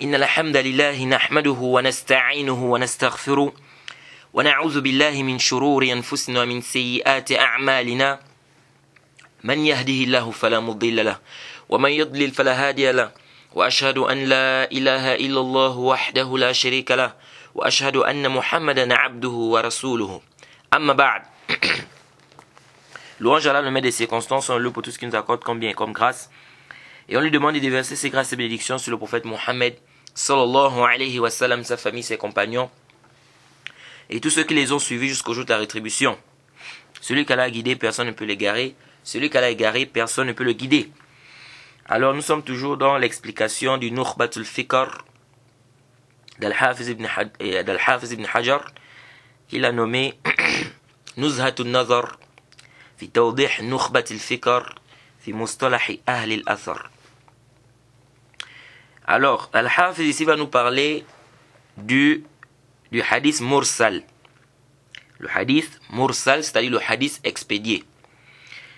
إن الحمد لله نحمده ونستعينه ونستغفره ونعوذ بالله من شرور أنفسنا ومن سيئات أعمالنا من يهده الله فلا مضل له ومن يضلل فلا هادي له وأشهد أن لا إله إلا الله وحده لا شريك له وأشهد أن محمدا عبده ورسوله أما بعد. Louange à Allah, le maître des circonstances, on loue pour tout ce qu'il nous accorde comme bien et comme grâce. Et on lui demande de déverser ses grâces et bénédictions sur le prophète Mohammed, sallallahu alayhi wa sallam, sa famille, ses compagnons, et tous ceux qui les ont suivis jusqu'au jour de la rétribution. Celui qu'Allah a guidé, personne ne peut l'égarer. Celui qu'Allah a égaré, personne ne peut le guider. Alors nous sommes toujours dans l'explication du Nukhbatul Fikr d'Al-Hafiz ibn Hajar, qu'il a nommé Nuzhatun Nazar fi tawdih Nukhbatul Fikr fi mustalahi ahli al-athar. Alors, Al-Hafiz ici va nous parler du hadith mursal. Le hadith mursal, c'est-à-dire le hadith expédié.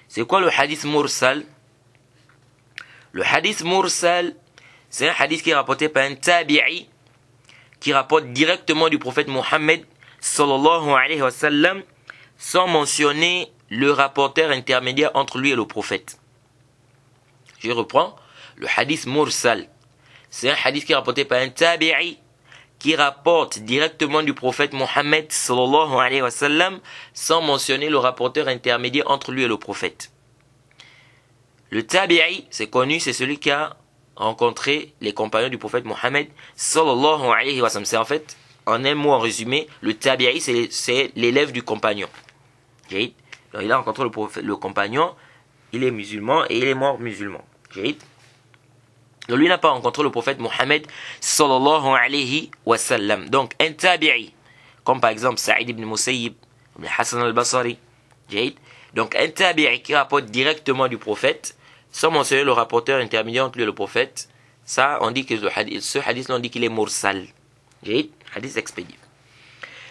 C'est quoi le hadith mursal? Le hadith mursal, c'est un hadith qui est rapporté par un tabi'i qui rapporte directement du prophète Mohammed sallallahu alayhi wa sallam sans mentionner le rapporteur intermédiaire entre lui et le prophète. Je reprends. Le hadith mursal, c'est un hadith qui est rapporté par un tabi'i qui rapporte directement du prophète Mohammed sallallahu alayhi wa sallam sans mentionner le rapporteur intermédiaire entre lui et le prophète. Le tabi'i, c'est connu, c'est celui qui a rencontré les compagnons du prophète Mohammed sallallahu alayhi wa sallam. C'est en fait, en un mot, en résumé, le tabi'i, c'est l'élève du compagnon. Donc, il a rencontré le compagnon, il est musulman et il est mort musulman. Donc lui n'a pas rencontré le prophète Mohammed sallallahu alayhi wa sallam. Donc un tabi'i, comme par exemple Saïd ibn Musayyib, ibn Hassan al-Basri. Donc un tabi'i qui rapporte directement du prophète, sans mentionner le rapporteur intermédiaire entre lui et le prophète, ça on dit que ce hadith on dit qu'il est mursal. Hadith expédié.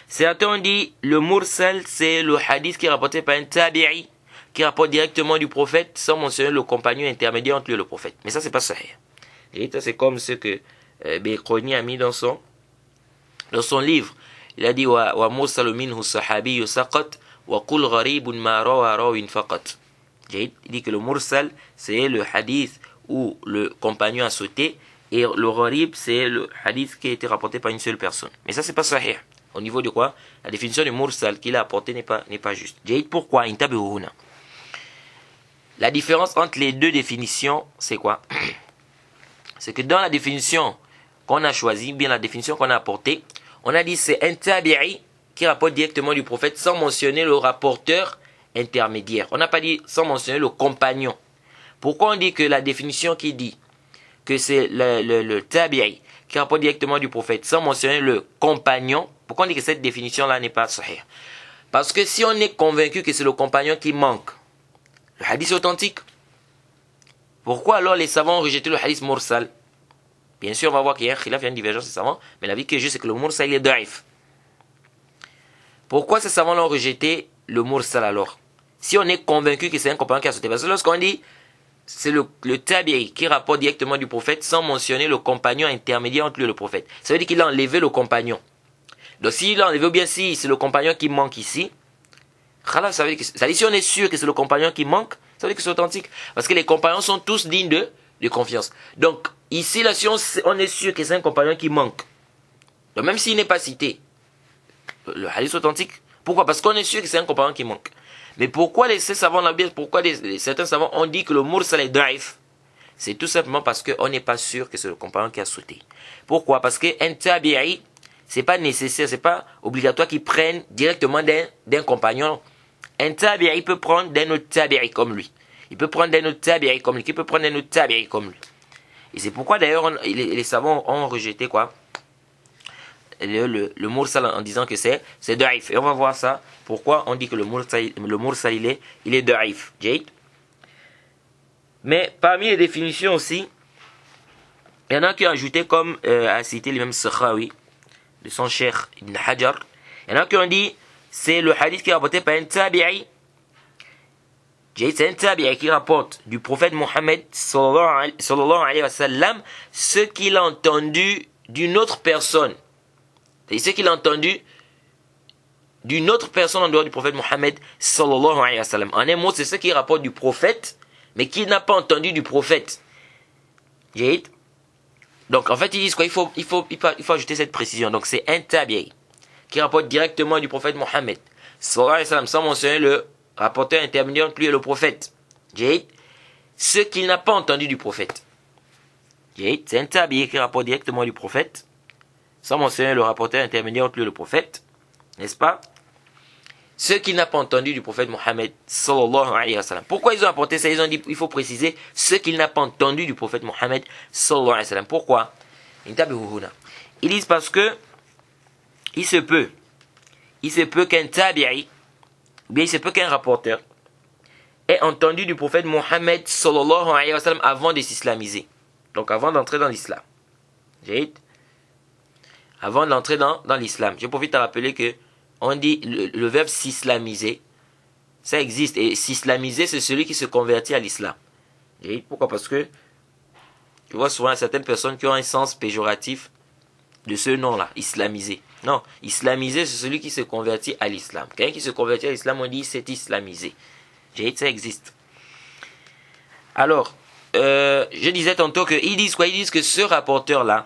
Certains ont dit le mursal c'est le hadith qui est rapporté par un tabi'i qui rapporte directement du prophète sans mentionner le compagnon intermédiaire entre lui et le prophète. Mais ça c'est pas sahih. Et ça, c'est comme ce que Bekroni a mis dans son livre. Il a dit wa mursal minhu sahabi saqat wa qul gharibun ma rawa rawin faqat. Il dit que le mursal c'est le hadith où le compagnon a sauté et le gharib c'est le hadith qui a été rapporté par une seule personne. Mais ça c'est pas sahih. Au niveau de quoi? La définition de mursal qu'il a apportée n'est pas juste. Pourquoi? Intabi'una. La différence entre les deux définitions, c'est quoi? C'est que dans la définition qu'on a choisie, bien la définition qu'on a apportée, on a dit c'est un tabi'i qui rapporte directement du prophète sans mentionner le rapporteur intermédiaire. On n'a pas dit sans mentionner le compagnon. Pourquoi on dit que la définition qui dit que c'est le tabi'i qui rapporte directement du prophète sans mentionner le compagnon, pourquoi on dit que cette définition-là n'est pas sahih? Parce que si on est convaincu que c'est le compagnon qui manque, le hadith est authentique. Pourquoi alors les savants ont rejeté le hadith mursal? Bien sûr, on va voir qu'il y a un khilaf, il y a une divergence des savants, mais la vie qui est juste, c'est que le mursal il est da'if. Pourquoi ces savants l'ont rejeté, le mursal alors? Si on est convaincu que c'est un compagnon qui a sauté, parce que lorsqu'on dit c'est le tabi'i qui rapporte directement du prophète sans mentionner le compagnon intermédiaire entre lui et le prophète, ça veut dire qu'il a enlevé le compagnon. Donc s'il a enlevé, ou bien si c'est le compagnon qui manque ici, ça veut dire que, si on est sûr que c'est le compagnon qui manque, ça veut dire que c'est authentique. Parce que les compagnons sont tous dignes de confiance. Donc, ici, là, si on est sûr que c'est un compagnon qui manque, donc même s'il n'est pas cité, le hadith est authentique. Pourquoi? Parce qu'on est sûr que c'est un compagnon qui manque. Mais pourquoi ces savants-là, pourquoi certains savants ont dit que le mursal est da'if? C'est tout simplement parce qu'on n'est pas sûr que c'est le compagnon qui a sauté. Pourquoi? Parce qu'un tabi'i, c'est pas nécessaire, c'est pas obligatoire qu'il prenne directement d'un compagnon. Un tabi'i peut prendre d'un autre tabi'i comme lui. Il peut prendre d'un autre tabi'i comme lui. Qui peut prendre d'un autre tabi'i comme lui. Et c'est pourquoi d'ailleurs les savants ont rejeté quoi? Le mursal en disant que c'est da'if. Et on va voir ça. Pourquoi on dit que le mursal il est da'if. Mais parmi les définitions aussi, il y en a qui ont ajouté comme a cité l'imam Sakhawi de son cheikh Ibn Hajar. Il y en a qui ont dit c'est le hadith qui est rapporté par un tabi'i C'est un tabi'i qui rapporte du prophète Mohammed sallallahu alayhi wa sallam ce qu'il a entendu d'une autre personne. C'est ce qu'il a entendu d'une autre personne en dehors du prophète Mohammed sallallahu alayhi wa sallam. En un mot, c'est ce qu'il rapporte du prophète, mais qu'il n'a pas entendu du prophète. Donc en fait, ils disent quoi? Il faut ajouter cette précision. Donc c'est un tabi'i qui rapporte directement du prophète Mohammed sallallahu alayhi wa sallam, sans mentionner le rapporteur intermédiaire entre lui et le prophète. Ce qu'il n'a pas entendu du prophète. C'est un tabi'i qui rapporte directement du prophète, sans mentionner le rapporteur intermédiaire entre lui et le prophète. N'est-ce pas? Ce qu'il n'a pas entendu du prophète Mohammed sallallahu alayhi wa sallam. Pourquoi ils ont apporté ça? Ils ont dit il faut préciser ce qu'il n'a pas entendu du prophète Mohammed sallallahu alayhi wa sallam. Pourquoi? Ils disent parce que il se peut qu'un tabi'i, ou bien il se peut qu'un rapporteur ait entendu du prophète Mohammed sallallahu alayhi wa sallam avant de s'islamiser. Donc avant d'entrer dans l'islam. Avant d'entrer dans l'islam. Je profite à rappeler que on dit le verbe s'islamiser, ça existe. Et s'islamiser, c'est celui qui se convertit à l'islam. Pourquoi? Parce que tu vois souvent certaines personnes qui ont un sens péjoratif de ce nom-là, islamisé. Non, islamisé, c'est celui qui se convertit à l'islam. Quelqu'un qui se convertit à l'islam, on dit c'est islamisé. Ça existe. Alors, je disais tantôt qu'ils disent quoi? Ils disent que ce rapporteur-là,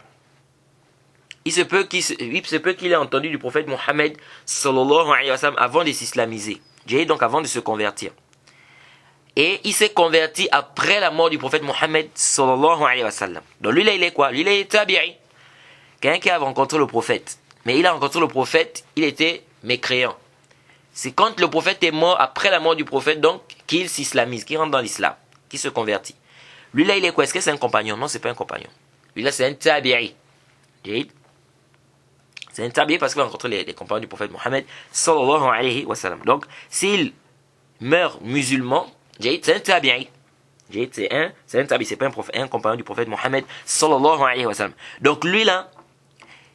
il se peut qu'il ait entendu du prophète Mohammed sallallahu alayhi wa sallam avant de s'islamiser. Donc avant de se convertir. Et il s'est converti après la mort du prophète Mohammed sallallahu alayhi wa sallam. Donc lui là, il est quoi? Lui là, il est tabi'i. Quelqu'un qui a rencontré le prophète. Mais il a rencontré le prophète, il était mécréant. C'est quand le prophète est mort, après la mort du prophète, donc, qu'il s'islamise, qu'il rentre dans l'islam, qu'il se convertit. Lui là, il est quoi? Est-ce que c'est un compagnon? Non, c'est pas un compagnon. Lui là, c'est un tabi'i. C'est un tabi'i parce qu'il a rencontré les compagnons du prophète Mohammed sallallahu alayhi wa sallam. Donc, s'il meurt musulman, c'est un tabi'i. C'est un tabi'i, c'est pas un compagnon du prophète Mohammed sallallahu alayhi wa sallam. Donc lui là,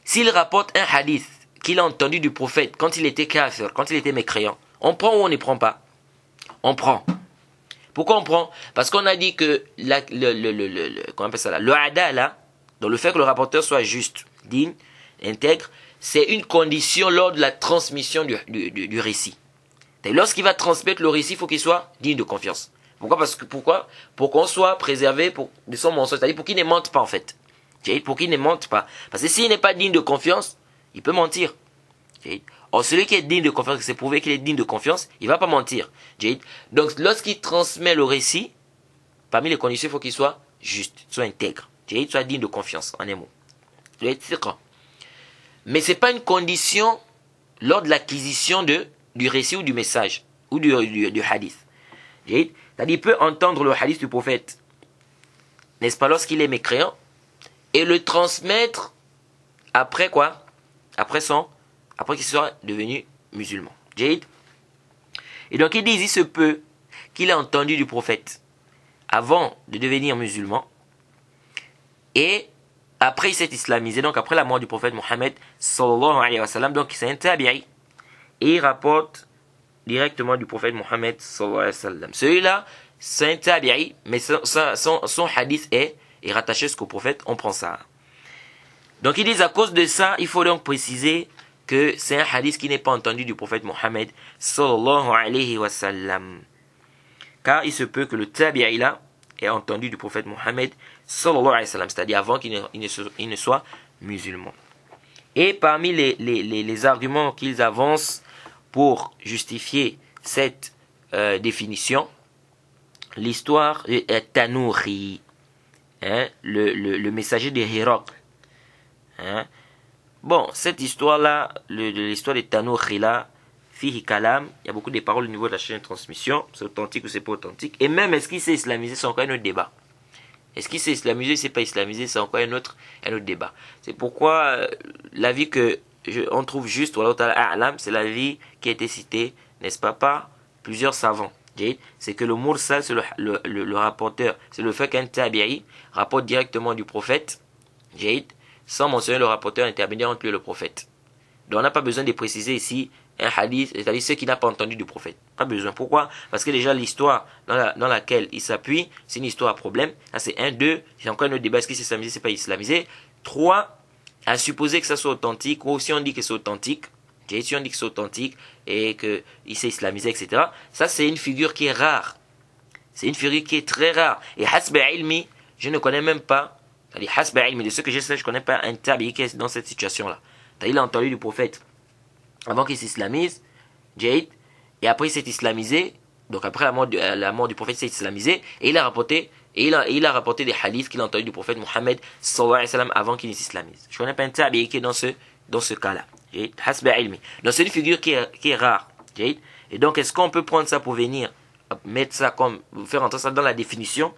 s'il rapporte un hadith qu'il a entendu du prophète quand il était kafir, quand il était mécréant, on prend ou on ne prend pas? On prend. Pourquoi on prend? Parce qu'on a dit que comment on appelle ça là? Le adala, donc le fait que le rapporteur soit juste, digne, intègre, c'est une condition lors de la transmission du récit. Lorsqu'il va transmettre le récit, il faut qu'il soit digne de confiance. Pourquoi? Pour qu'on soit préservé de son mensonge, c'est-à-dire pour qu'il ne mente pas en fait. Pour qu'il ne mente pas. Parce que s'il n'est pas digne de confiance, il peut mentir. Or, celui qui est digne de confiance, c'est prouvé qu'il est digne de confiance, il ne va pas mentir. Donc, lorsqu'il transmet le récit, parmi les conditions, il faut qu'il soit juste, soit intègre, soit digne de confiance, en un mot. Mais ce n'est pas une condition lors de l'acquisition du récit ou du message, ou du hadith. C'est-à-dire, il peut entendre le hadith du prophète, n'est-ce pas, lorsqu'il est mécréant, et le transmettre après quoi? Après qu'il soit devenu musulman. Et donc, ils disent, il se peut qu'il ait entendu du prophète avant de devenir musulman, et après il s'est islamisé, donc après la mort du prophète Mohammed sallallahu alayhi wa sallam, donc c'est un tabi'i, et il rapporte directement du prophète Mohammed sallallahu alayhi wa sallam. Celui-là, c'est un tabi'i, mais son hadith est rattaché à ce qu'au prophète, on prend ça. Donc ils disent à cause de ça, il faut donc préciser que c'est un hadith qui n'est pas entendu du prophète Mohammed sallallahu alayhi wa sallam. Car il se peut que le tabi'i là ait entendu du prophète Mohammed sallallahu alayhi wa sallam, c'est-à-dire avant qu'il ne soit musulman. Et parmi les arguments qu'ils avancent pour justifier cette définition, l'histoire est Tanouri, le messager de Héracle. Bon, cette histoire-là, l'histoire de Tanouri là, fihi kalam, il y a beaucoup de paroles au niveau de la chaîne de transmission, c'est authentique ou c'est pas authentique, et même est-ce qu'il s'est islamisé, c'est encore un autre débat. Est-ce qu'il s'est islamisé, c'est pas islamisé, c'est encore un autre débat. C'est pourquoi l'avis que on trouve juste, c'est l'avis qui a été cité, n'est-ce pas, par plusieurs savants. C'est que le mursal, c'est le rapporteur, c'est le fait qu'un tabi'i rapporte directement du prophète, sans mentionner le rapporteur intermédiaire entre lui et le prophète. Donc on n'a pas besoin de préciser ici un hadith, c'est-à-dire ce qu'il n'a pas entendu du prophète. Pas besoin. Pourquoi? Parce que déjà l'histoire dans laquelle il s'appuie, c'est une histoire à problème. Ça c'est un, deux, c'est encore un autre débat, est-ce qu'il c'est islamisé, c'est pas islamisé. Trois, à supposer que ça soit authentique, ou si on dit que c'est authentique, si on dit que c'est authentique et qu'il s'est islamisé, etc. Ça c'est une figure qui est rare. C'est une figure qui est très rare. Et hasba ilmi, je ne connais même pas, c'est-à-dire hasba ilmi, de ce que je sais, je ne connais pas un tabi'i qui est dans cette situation-là. Il a entendu du prophète avant qu'il s'islamise, Jade, et après il s'est islamisé, donc après la mort du prophète il s'est islamisé, et il a rapporté, il a rapporté des hadiths qu'il a entendu du prophète Mohammed sallallahu alayhi wa sallam avant qu'il ne s'islamise. Je ne connais pas un tabi'i qui est dans ce cas-là. Hasba ilmi. Donc c'est une figure qui est rare. Jade. Et donc est-ce qu'on peut prendre ça pour venir mettre ça comme, faire entrer ça dans la définition?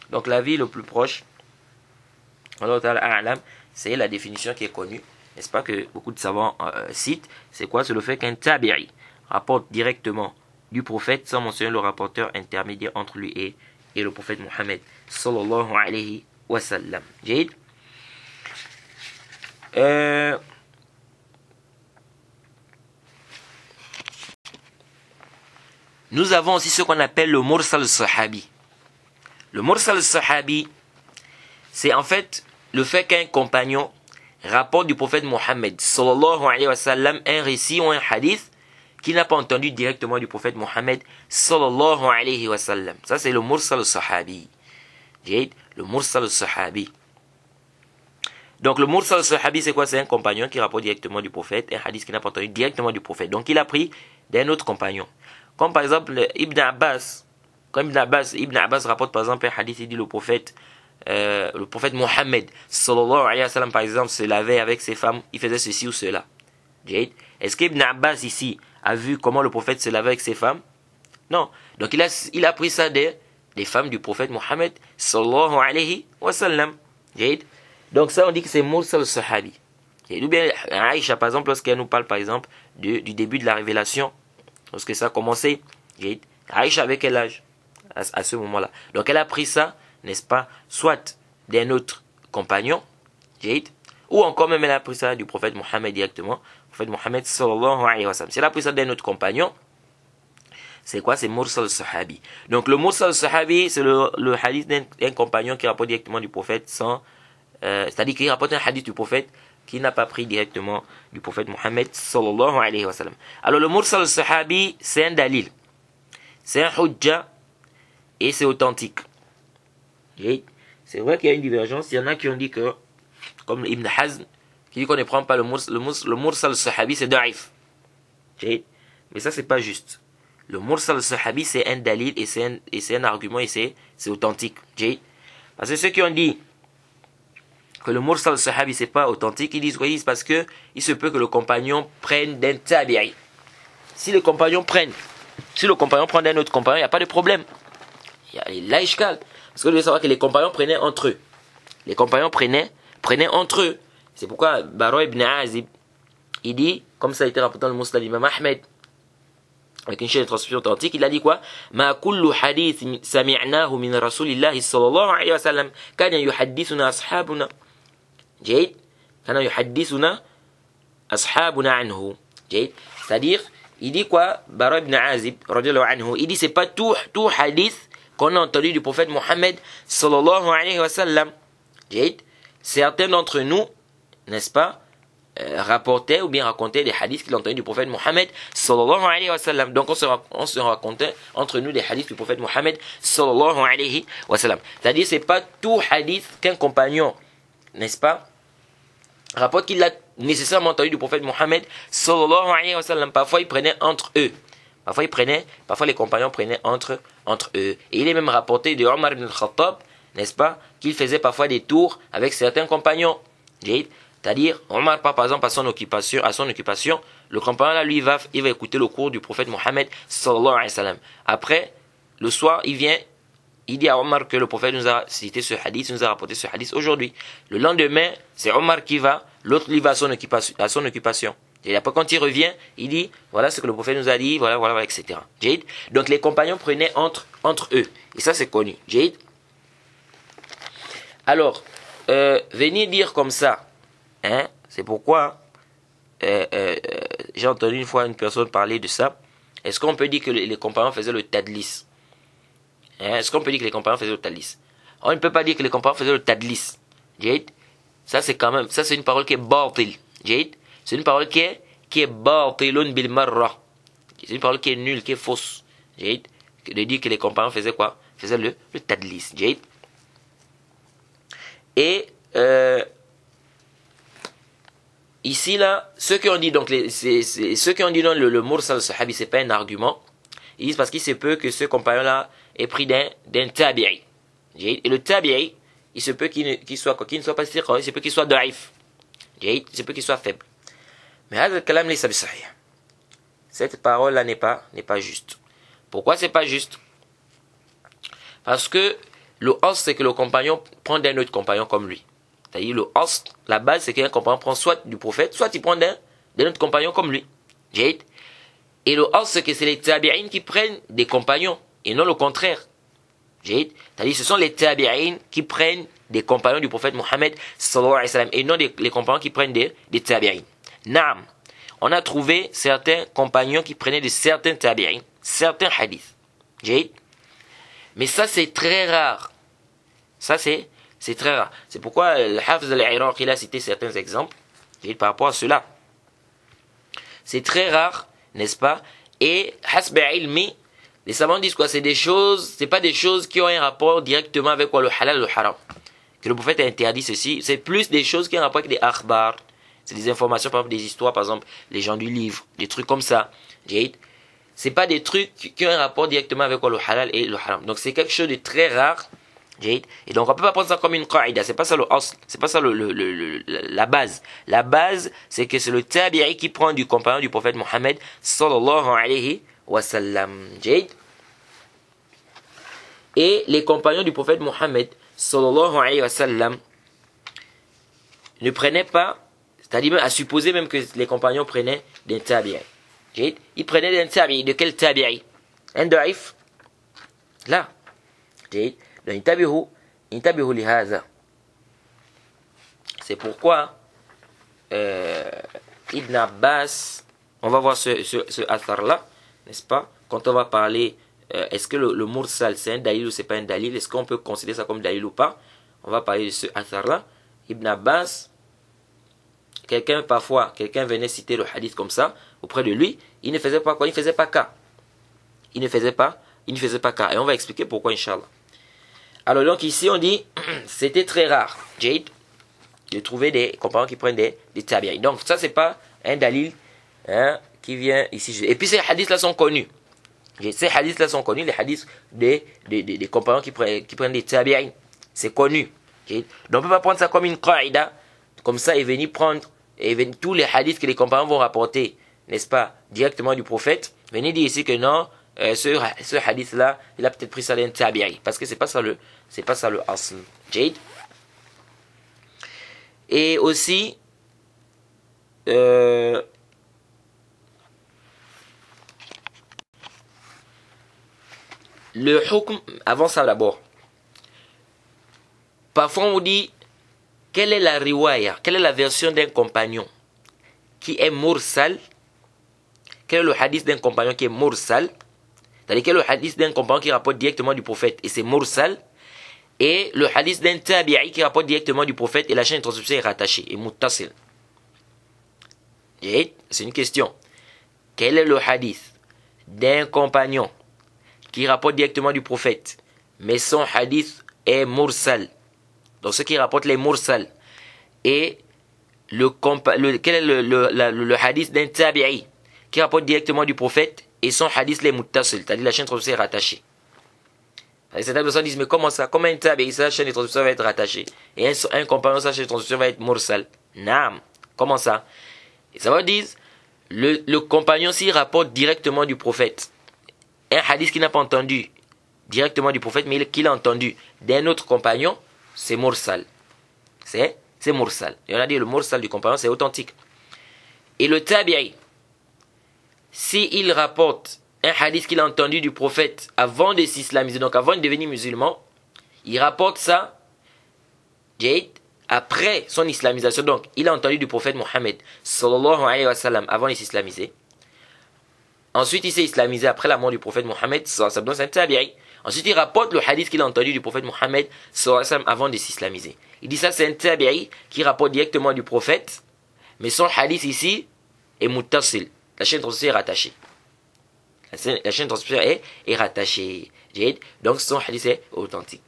Donc la vie le plus proche, c'est la définition qui est connue, n'est-ce pas, que beaucoup de savants citent. C'est quoi? C'est le fait qu'un tabi'i rapporte directement du prophète sans mentionner le rapporteur intermédiaire entre lui et le prophète Mohammed sallallahu alayhi wa sallam. Jade. Nous avons aussi ce qu'on appelle le mursal sahabi. Le mursal sahabi, c'est en fait le fait qu'un compagnon rapporte du prophète Mohammed sallallahu alayhi wa sallam un récit ou un hadith qu'il n'a pas entendu directement du prophète Mohammed sallallahu alayhi wa sallam. Ça c'est le mursal sahabi. Le mursal sahabi. Donc le mursal sahabi c'est quoi? C'est un compagnon qui rapporte directement du prophète un hadith qu'il n'a pas entendu directement du prophète. Donc il a pris d'un autre compagnon. Comme par exemple Ibn Abbas. Comme Ibn Abbas rapporte par exemple un hadith, il dit le prophète Mohammed sallallahu alayhi wa sallam par exemple se lavait avec ses femmes, il faisait ceci ou cela. Est-ce qu'Ibn Abbas ici a vu comment le prophète se lavait avec ses femmes? Non. Donc il a pris ça des femmes du prophète Mohammed sallallahu alayhi wa sallam. Donc ça on dit que c'est mursal sahabi. Ou bien Aïcha par exemple lorsqu'elle nous parle par exemple du début de la révélation, lorsque ça a commencé, Aïcha avait quel âge à ce moment-là? Donc elle a pris ça, n'est-ce pas, soit d'un autre compagnon, ou encore même elle a pris ça du prophète Mohammed directement, le prophète Mohammed sallallahu alayhi wa sallam. Si elle a pris ça d'un autre compagnon, c'est quoi? C'est mursal sahabi. Donc le mursal sahabi, c'est le hadith d'un compagnon qui rapporte directement du prophète c'est-à-dire qu'il rapporte un hadith du prophète qui n'a pas pris directement du prophète Mohammed sallallahu alayhi wa sallam. Alors le mursal sahabi, c'est un dalil. C'est un hujja et c'est authentique. C'est vrai qu'il y a une divergence. Il y en a qui ont dit que, comme Ibn Hazm, qui dit qu'on ne prend pas le mursal sahabi, c'est da'if. Mais ça, c'est pas juste. Le mursal sahabi, c'est un dalil et c'est un argument et c'est authentique. Parce que ceux qui ont dit que le mursal sahabi, c'est pas authentique, ils disent parce que il se peut que le compagnon prenne d'un tabi'i. Si le compagnon prend d'un autre compagnon, il n'y a pas de problème. Il y a l'ishkal. Parce que vous devez savoir que les compagnons prenaient entre eux. Les compagnons prenaient entre eux. C'est pourquoi Bara ibn Azib, il dit, comme ça a été rapporté dans le Musnad d'Imam Ahmed, avec une chaîne de transmission authentique, il a dit quoi? Ma kullu hadith sami'nahu min rasulillahi sallallahu alayhi wa sallam kana yuhaddithuna ashabuna. Jayid. Kana yuhaddithuna ashabuna anhu. Jayid. C'est-à-dire, il dit quoi? Bara ibn Azib, radiallahu anhu, il dit c'est pas tout hadith qu'on a entendu du prophète Mohammed sallallahu alayhi wa sallam. Certains d'entre nous, n'est-ce pas, rapportaient ou bien racontaient des hadiths qu'ils ont entendus du prophète Mohammed sallallahu alayhi wa sallam. Donc on se racontait entre nous des hadiths du prophète Mohammed sallallahu alayhi wa sallam. C'est-à-dire c'est pas tout hadith qu'un compagnon, n'est-ce pas, rapporte qu'il a nécessairement entendu du prophète Mohammed sallallahu alayhi wa sallam. Parfois ils prenaient entre eux. Parfois les compagnons prenaient entre eux. Et il est même rapporté de Omar ibn al-Khattab, n'est-ce pas, qu'il faisait parfois des tours avec certains compagnons. C'est-à-dire, Omar part par exemple à son occupation, le compagnon là, lui, il va écouter le cours du prophète Mohammed sallallahu alayhi wa sallam. Après, le soir, il dit à Omar que le prophète nous a cité ce hadith, nous a rapporté ce hadith aujourd'hui. Le lendemain, c'est Omar qui va, l'autre lui va à son occupation. Et après, quand il revient, il dit, voilà ce que le prophète nous a dit, voilà, etc. Donc, les compagnons prenaient entre eux. Et ça, c'est connu. Alors, venir dire comme ça, c'est pourquoi j'ai entendu une fois une personne parler de ça. Est-ce qu'on peut dire que les compagnons faisaient le tadlis? Est-ce qu'on peut dire que les compagnons faisaient le tadlis? On ne peut pas dire que les compagnons faisaient le tadlis. Ça c'est quand même, ça c'est une parole qui est batil. C'est une parole qui est batilun bil marra. C'est une parole qui est nulle, qui est fausse. De dire que les compagnons faisaient quoi? Faisaient le tadlis. Et ici là, ceux qui ont dit donc ceux qui ont dit non le mursal sahabi c'est pas un argument. Ils disent parce qu'il se peut que ce compagnon là est pris d'un tabi'i. Et le tabi'i, il se peut qu'il ne soit pas siqa, il se peut qu'il soit da'if. Il se peut qu'il soit faible. Mais هذا الكلام ليس بصحيح. Cette parole là n'est pas juste. Pourquoi c'est pas juste? Parce que le host c'est que le compagnon prend d'un autre compagnon comme lui. C'est-à-dire le host, la base c'est qu'un compagnon prend soit du prophète, soit il prend d'un autre compagnon comme lui. Et le host c'est que c'est les tabi'in qui prennent des compagnons et non le contraire. C'est-à-dire ce sont les tabi'in qui prennent des compagnons du prophète Mohammed sallallahu alayhi wa sallam et non les compagnons qui prennent des tabi'in. Naam, on a trouvé certains compagnons qui prenaient de certains tabi'in, certains hadiths. Mais ça c'est très rare. Ça c'est très rare. C'est pourquoi le Hafiz al-Iraqi a cité certains exemples par rapport à cela. C'est très rare, n'est-ce pas? Et hasba ilmi, les savants disent quoi? C'est pas des choses qui ont un rapport directement avec quoi, le halal et le haram. Que le prophète a interdit ceci, c'est plus des choses qui ont un rapport avec des akhbar. C'est des informations, par exemple des histoires, par exemple les gens du livre, des trucs comme ça. C'est pas des trucs qui ont un rapport directement avec quoi, le halal et le haram. Donc c'est quelque chose de très rare. Et donc on peut pas prendre ça comme une qaïda, c'est pas ça le asl, c'est pas ça la base. La base c'est que c'est le tabi'i qui prend du compagnon du prophète Mohammed sallallahu alayhi wa sallam. Et les compagnons du prophète Mohammed sallallahu alayhi wa sallam ne prenaient pas, c'est-à-dire à supposer même que les compagnons prenaient d'un tabi'i. Ils prenaient d'un tabi'i, de quel tabi'i? Un da'if? Là. Donc, intabihu lihaza. C'est pourquoi Ibn Abbas, on va voir ce athar là, n'est-ce pas? Quand on va parler, est-ce que le mursal c'est un dalil ou c'est pas un dalil? Est-ce qu'on peut considérer ça comme dalil ou pas? On va parler de ce athar là. Ibn Abbas, parfois, quelqu'un venait citer le hadith comme ça, auprès de lui, il ne faisait pas quoi? Il ne faisait pas cas. Il ne faisait pas cas. Et on va expliquer pourquoi, Inch'Allah. Alors donc ici on dit c'était très rare de trouver des compagnons qui prennent des tabi'in. Donc ça c'est pas un dalil qui vient ici. Et puis ces hadiths là sont connus. Ces hadiths là sont connus, les hadiths des compagnons qui prennent des tabi'in. C'est connu. Donc on ne peut pas prendre ça comme une qaïda, comme ça et venir prendre tous les hadiths que les compagnons vont rapporter, n'est-ce pas, directement du prophète. Venez dire ici que non. Ce hadith là il a peut-être pris ça d'un tabi'i parce que c'est pas ça le asl. Et aussi le hukm, avant ça d'abord, parfois on dit quelle est la riwaya, quelle est la version d'un compagnon qui est mursal, quel est le hadith d'un compagnon qui est mursal. C'est-à-dire que le hadith d'un compagnon qui rapporte directement du prophète et c'est mursal, et le hadith d'un tabi'i qui rapporte directement du prophète et la chaîne de transmission est rattachée, et muttasil. Et c'est une question. Quel est le hadith d'un compagnon qui rapporte directement du prophète, mais son hadith est mursal? Donc ce qui rapporte les mursal. Et quel est le hadith d'un tabi'i qui rapporte directement du prophète et son hadith les muttasil, c'est-à-dire la chaîne de transmission est rattachée. Certaines personnes disent mais comment ça? Comment un tabi'i sa chaîne de transmission va être rattachée et un compagnon sa chaîne de transmission va être mursal? Naam. Comment ça? Et ça veut dire le compagnon s'il rapporte directement du prophète un hadith qu'il n'a pas entendu directement du prophète mais qu'il a entendu d'un autre compagnon, c'est mursal. C'est mursal. Et on a dit le mursal du compagnon c'est authentique. Et le tabi'i, s'il rapporte un hadith qu'il a entendu du prophète avant de s'islamiser, donc avant de devenir musulman, il rapporte ça après son islamisation, donc il a entendu du prophète Mohammed sallallahu alayhi wa sallam avant de s'islamiser. Ensuite, il s'est islamisé après la mort du prophète Mohammed sallallahu alayhi wa sallam. Donc c'est un tabi'i. Ensuite, il rapporte le hadith qu'il a entendu du prophète Mohammed sallallahu alayhi wa sallam avant de s'islamiser. Il dit ça, c'est un tabi'i qui rapporte directement du prophète, mais son hadith ici est muttasil. La chaîne transmissière est rattachée. La chaîne transmissière est rattachée. Donc son hadith est authentique.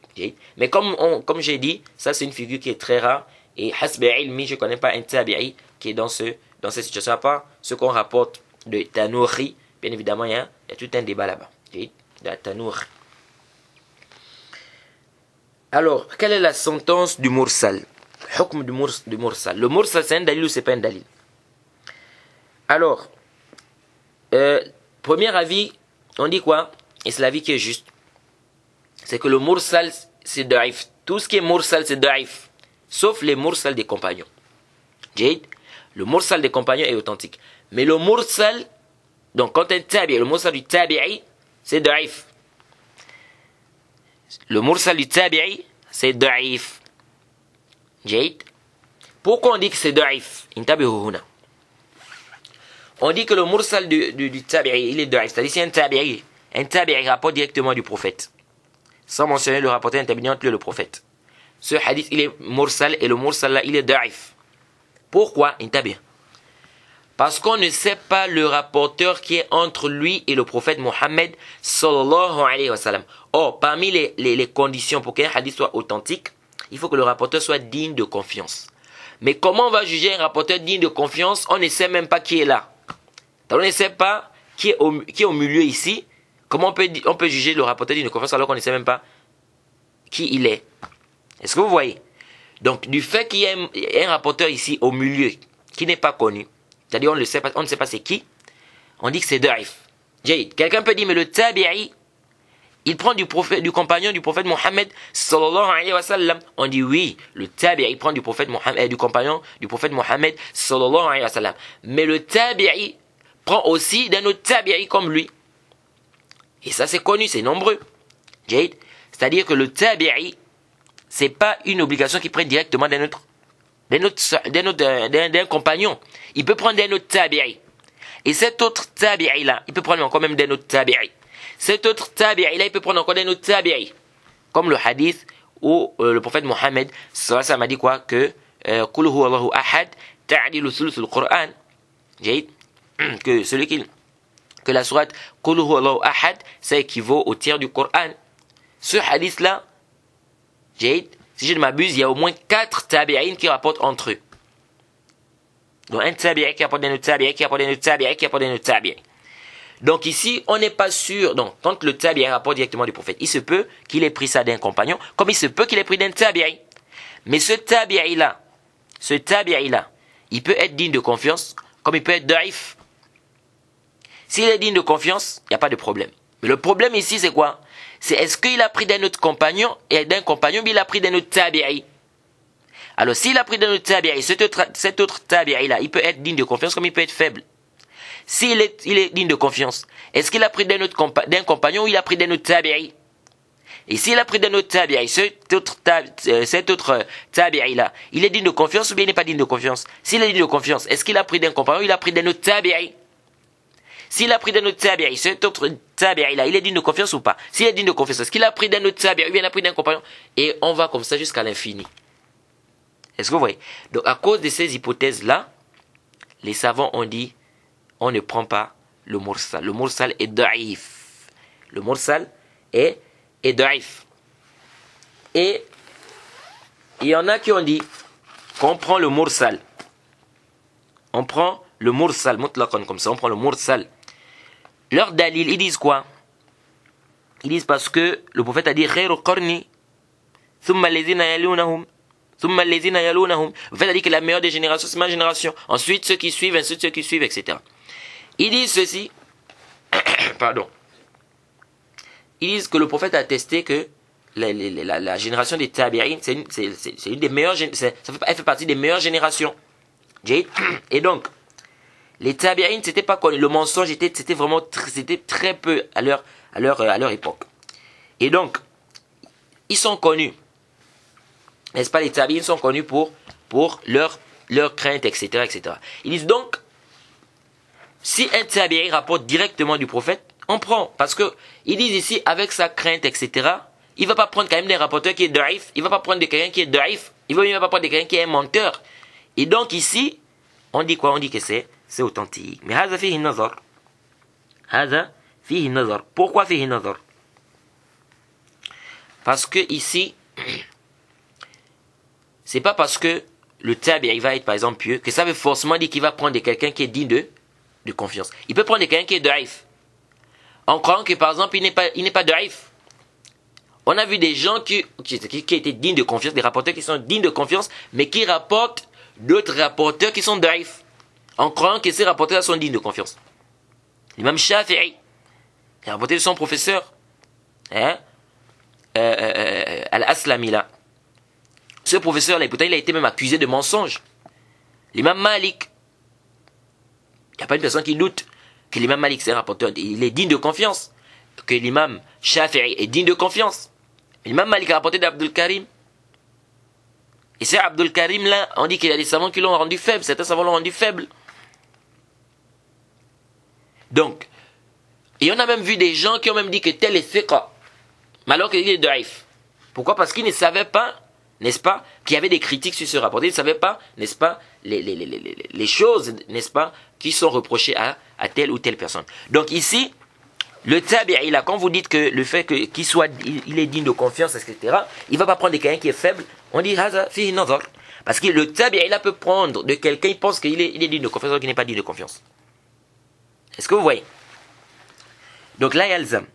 Mais comme j'ai dit, ça c'est une figure qui est très rare. Et hasbi ilmi, je ne connais pas un tabi'i qui est dans cette situation. À part ce qu'on rapporte de Tanouri, bien évidemment, il y a tout un débat là-bas. De la Tanouri. Alors, quelle est la sentence du mursal? Hukm du mursal. Le mursal, c'est un dalil ou c'est pas un dalil? Alors, premier avis, on dit quoi? Et c'est l'avis qui est juste. C'est que le mursal, c'est da'if. Tout ce qui est mursal, c'est da'if. Sauf les mursal des compagnons. Le mursal des compagnons est authentique. Mais le mursal, donc quand un tabi'i, le mursal du tabi'i, c'est da'if. Le mursal du tabi'i, c'est da'if. Pourquoi on dit que c'est da'if? On dit que le mursal du tabi'i, il est da'if. C'est-à-dire c'est un tabi'i rapporte directement du prophète. Sans mentionner le rapporteur intermédiaire entre lui et le prophète. Ce hadith, il est mursal et le mursal là, il est da'if. Pourquoi? Parce qu'on ne sait pas le rapporteur qui est entre lui et le prophète Mohammed sallallahu alayhi wa sallam. Or, parmi les conditions pour qu'un hadith soit authentique, il faut que le rapporteur soit digne de confiance. Mais comment on va juger un rapporteur digne de confiance? On ne sait même pas qui est là. On ne sait pas qui est au milieu ici. Comment on peut juger le rapporteur digne de confiance alors qu'on ne sait même pas qui il est? Est-ce que vous voyez? Donc, du fait qu'il y ait un rapporteur ici au milieu qui n'est pas connu, c'est-à-dire on ne sait pas c'est qui, on dit que c'est da'if. Quelqu'un peut dire, mais le tabi'i, il prend du compagnon du prophète Mohammed sallallahu alayhi wa sallam. On dit oui, le tabi'i prend du compagnon du prophète Mohammed sallallahu alayhi wa sallam. Mais le tabi'i prend aussi d'un autre tabi'i comme lui. Et ça c'est connu, c'est nombreux. C'est-à-dire que le tabi'i, c'est pas une obligation qu'il prenne directement d'un compagnon. Il peut prendre d'un autre tabi'i. Et cet autre tabi'i là, il peut prendre encore même d'un autre tabi'i. Cet autre tabi'i là, il peut prendre encore d'un autre tabi'i. Comme le hadith où le prophète Mohammed sallallahu alayhi wa sallam a dit quoi? Que Qul huwa Allahu ahad ta'dilu thuluthul Qur'an. Que la sourate Qul huwa Allahu ahad, ça équivaut au tiers du Coran. Ce hadith là, si je ne m'abuse, il y a au moins 4 tabi'in qui rapportent entre eux. Donc un tabi'i qui rapporte d'un autre tabi'i, qui rapporte d'un autre tabi'i, qui rapporte d'un autre tabi'i. Donc ici, on n'est pas sûr. Donc quand le tabi'i rapporte directement du prophète, il se peut qu'il ait pris ça d'un compagnon, comme il se peut qu'il ait pris d'un tabi'i. Mais ce tabi'i là, il peut être digne de confiance, comme il peut être da'if. S'il est digne de confiance, il n'y a pas de problème. Mais le problème ici, c'est quoi? C'est est-ce qu'il a pris d'un autre compagnon, et d'un compagnon, mais il a pris d'un autre tabi'i. Alors s'il a pris d'un autre tabi'i, cet autre tabi'i là, il peut être digne de confiance comme il peut être faible. S'il est digne de confiance, est-ce qu'il a pris d'un compagnon ou il a pris d'un autre tabi'i? Et s'il a pris d'un autre tabi'i, cet autre tabi'i là, il est digne de confiance ou bien il n'est pas digne de confiance? S'il est digne de confiance, est-ce qu'il a pris d'un compagnon ou il a pris d'un autre tabi'i? S'il a pris d'un autre tabi'i, cet autre tabi'i là, il est digne de confiance ou pas? S'il est digne de confiance, est-ce qu'il a pris d'un autre tabi'i ou bien il a pris d'un compagnon? Et on va comme ça jusqu'à l'infini. Est-ce que vous voyez? Donc à cause de ces hypothèses-là, les savants ont dit, on ne prend pas le mursal. Le mursal est da'if. Le mursal est da'if. Et il y en a qui ont dit qu'on prend le mursal. On prend le mursal, mutlaqan comme ça, on prend le mursal. Leur dalil, ils disent quoi? Ils disent parce que le prophète a dit khayru qarni thumma alladhina yalunahum thumma alladhina yalunahum. Le prophète a dit que la meilleure des générations, c'est ma génération. Ensuite ceux qui suivent, ensuite ceux qui suivent, etc. Ils disent ceci. Pardon. Ils disent que le prophète a attesté que la génération des tabi'in, c'est une des meilleures, elle fait partie des meilleures générations. Et donc, les tabi'in, c'était pas connu. Le mensonge c'était très peu à leur époque. Et donc, ils sont connus. n'est-ce pas, les tabi'in sont connus pour leur crainte, etc., etc. Ils disent donc, si un tabi'i rapporte directement du prophète, on prend. Parce que ils disent ici, avec sa crainte, etc., il ne va pas prendre quand même des rapporteurs qui est daïf, il ne va pas prendre de quelqu'un qui est daïf, il ne va pas prendre de quelqu'un qui est un menteur. Et donc ici, on dit quoi? On dit que c'est authentique. Mais هذا فيه النظر. هذا فيه النظر. Pourquoi فيه النظر? Parce que ici, c'est pas parce que le tabi'i va être par exemple pieux que ça veut forcément dire qu'il va prendre quelqu'un qui est digne de confiance. Il peut prendre quelqu'un qui est daïf, en croyant que par exemple il n'est pas daïf. On a vu des gens qui étaient dignes de confiance, des rapporteurs qui sont dignes de confiance, mais qui rapportent d'autres rapporteurs qui sont daïfs, en croyant que ces rapporteurs sont dignes de confiance. L'imam Shafi'i, il a rapporté de son professeur, Al-Aslami là. Ce professeur là, pourtant il a été même accusé de mensonge. L'imam Malik, il n'y a pas une personne qui doute que l'imam Malik c'est un rapporteur, il est digne de confiance, que l'imam Shafi'i est digne de confiance. L'imam Malik a rapporté d'Abdul Karim. Et c'est Abdul Karim là, on dit qu'il y a des savants qui l'ont rendu faible, certains savants l'ont rendu faible. Donc, et on a même vu des gens qui ont même dit que tel est thiqa, mais alors qu'il est daïf. Pourquoi? Parce qu'ils ne savaient pas, n'est-ce pas, qu'il y avait des critiques sur ce rapport. Ils ne savaient pas, n'est-ce pas, les choses, n'est-ce pas, qui sont reprochées à telle ou telle personne. Donc ici, le tabi'i là, quand vous dites que le fait qu'il soit, il est digne de confiance, etc., il ne va pas prendre de quelqu'un qui est faible, on dit haza fihi nazar. Parce que le tabi'i là peut prendre de quelqu'un, il pense qu'il est digne de confiance, alors qu'il n'est pas digne de confiance. Est-ce que vous voyez? Donc là, yalzam.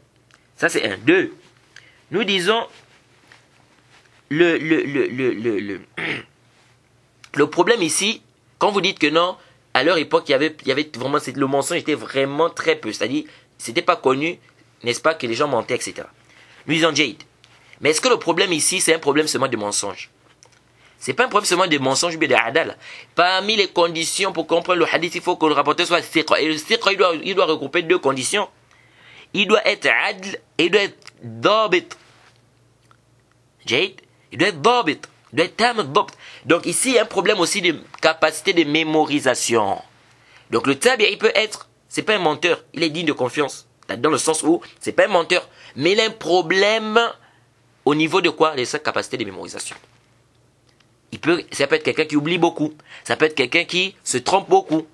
Ça c'est un. Deux. Nous disons le problème ici, quand vous dites que non, à leur époque, il y avait vraiment, le mensonge était vraiment très peu. C'est-à-dire, c'était pas connu, n'est-ce pas, que les gens mentaient, etc. Nous disons Jade. Mais est-ce que le problème ici, c'est un problème seulement de mensonge? C'est pas un problème seulement de mensonge, mais de adal. Parmi les conditions pour comprendre le hadith, il faut que le rapporteur soit thiqa. Et le thiqa, il doit regrouper deux conditions. Il doit être adl et il doit être dabit. Jade. Il doit être dabit. Il doit être tam dabt. Donc ici, il y a un problème aussi de capacité de mémorisation. Donc le tabi'i peut être, c'est pas un menteur, il est digne de confiance. Dans le sens où, c'est pas un menteur, mais il a un problème au niveau de quoi? De sa capacité de mémorisation. Ça peut être quelqu'un qui oublie beaucoup. Ça peut être quelqu'un qui se trompe beaucoup.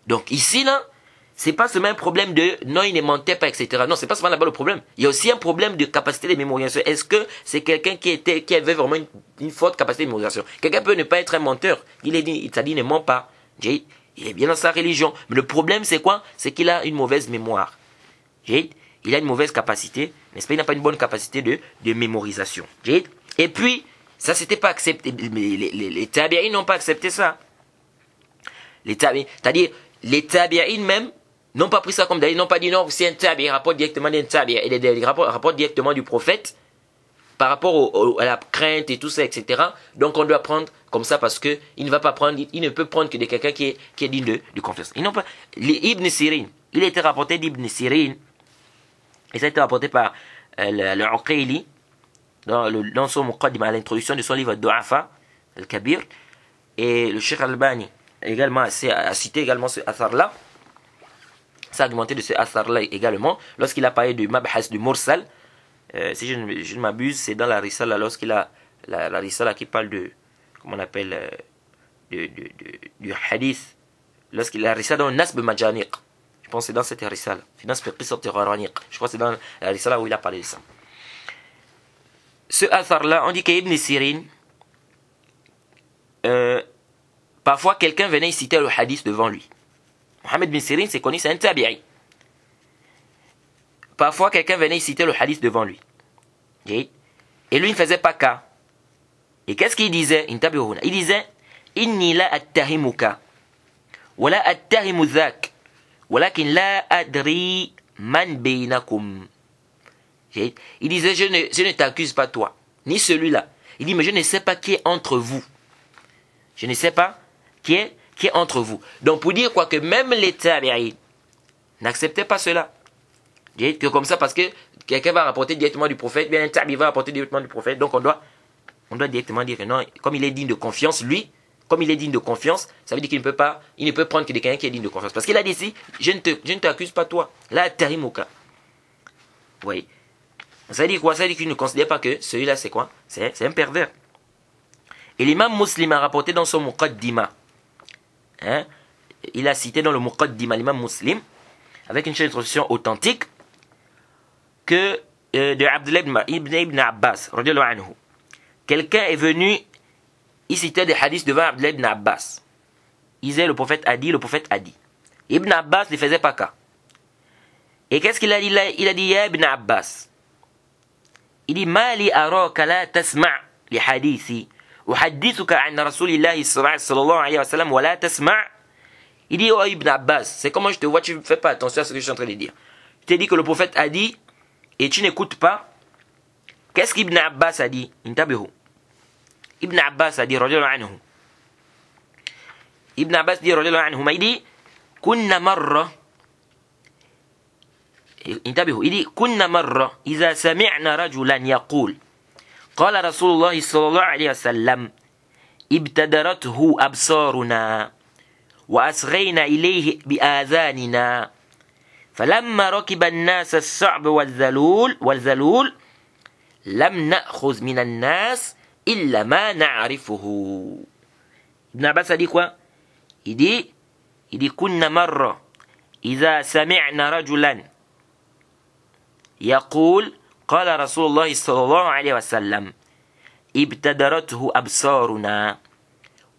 Donc ici, là, c'est pas seulement un problème de non, il ne mentait pas, etc. Non, c'est pas seulement là-bas le problème. Il y a aussi un problème de capacité de mémorisation. Est-ce que c'est quelqu'un qui avait vraiment une forte capacité de mémorisation? Quelqu'un peut ne pas être un menteur. C'est-à-dire, il ne ment pas. Il est bien dans sa religion. Mais le problème, c'est quoi? C'est qu'il a une mauvaise mémoire. Il a une mauvaise capacité, n'est-ce pas? Il n'a pas une bonne capacité de mémorisation. Et puis, ça, c'était pas accepté. Les tabi'in n'ont pas accepté ça. C'est-à-dire, les tabi'in même n'ont pas pris ça comme d'ailleurs, n'ont pas dit non, c'est un tabi'i, rapporte directement d'un tabi'i, il rapporte directement du prophète par rapport à la crainte et tout ça, etc. Donc on doit prendre comme ça parce que il ne peut prendre que de quelqu'un qui est digne de confiance. Ils n'ont pas. Ibn Sirin, il a été rapporté d'Ibn Sirin, et ça a été rapporté par le Uqayli dans son Muqaddimah, à l'introduction de son livre Du'afa al-Kabir, et le Cheikh Al-Albani également a cité également ce athar-là, s'est argumenté de ce athar-là également, lorsqu'il a parlé du Mabhas du Mursal. Si je ne m'abuse, c'est dans la Risala, lorsqu'il a la Risala qui parle de, comment on appelle, du hadith, lorsqu'il a la Risala dans Nasb Majaniq. Je pense que c'est dans cette Risala. Je crois que c'est dans la Risala où il a parlé de ça. Ce athar-là, on dit qu'Ibn Sirin, parfois quelqu'un venait citer le hadith devant lui. Mohammed bin Sirin, c'est connu, c'est un tabi'i. Parfois quelqu'un venait citer le hadith devant lui. Et lui, il ne faisait pas cas. Et qu'est-ce qu'il disait? Il disait, Inni la attahimuka, wa la attahimu dhak, walakin la adri man bainakum. Il disait, je ne t'accuse pas toi, ni celui-là. Il dit, mais je ne sais pas qui est entre vous. Je ne sais pas qui est entre vous. Donc pour dire quoi, que même les tabi'in n'acceptaient pas cela. Que comme ça, parce que quelqu'un va rapporter directement du prophète, bien un tabi va rapporter directement du prophète, donc on doit directement dire que non, comme il est digne de confiance, lui, comme il est digne de confiance, ça veut dire qu'il ne peut prendre que de quelqu'un qui est digne de confiance. Parce qu'il a dit ici, je ne t'accuse pas toi. Là, Tarimuka. Oui. Ça veut dire quoi? Ça veut dire qu'il ne considère pas que celui-là, c'est quoi? C'est un pervers. Et l'imam Muslim a rapporté dans son Muqaddima. Hein? Il a cité dans le Muqaddima, l'imam Muslim, avec une introduction authentique, que de Abdullah ibn Abbas, radiyallahu anhu. Quelqu'un est venu, il citait des hadiths devant Abdullah ibn Abbas. Il disait, le prophète a dit, le prophète a dit. Ibn Abbas ne faisait pas cas. Et qu'est-ce qu'il a dit là? Il a dit, ya ibn Abbas. Il dit, Mali araka la tasma' li hadithi. Uhaddithuka an rasulillahi sallallahu alayhi wa sallam wa la tasma'. Il dit, oh Ibn Abbas, c'est comment je te vois, tu ne fais pas attention à ce que je suis en train de dire. Je t'ai dit que le prophète a dit, et tu n'écoutes pas. Qu'est-ce qu'Ibn Abbas a dit? Intabihu. Ibn Abbas a dit, radiyallahu anhu. Ibn Abbas dit, radiyallahu anhu, il dit, kunna marra. انتبهوا إذا كنا مرة إذا سمعنا رجلا يقول قال رسول الله صلى الله عليه وسلم ابتدرته أبصارنا وأصغينا إليه بآذاننا فلما ركب الناس الصعب والذلول لم نأخذ من الناس إلا ما نعرفه. Ibn Abbas a dit quoi? Il dit كنا مرة إذا سمعنا رجلا يقول قال رسول الله صلى الله عليه وسلم ابتدرته أبصارنا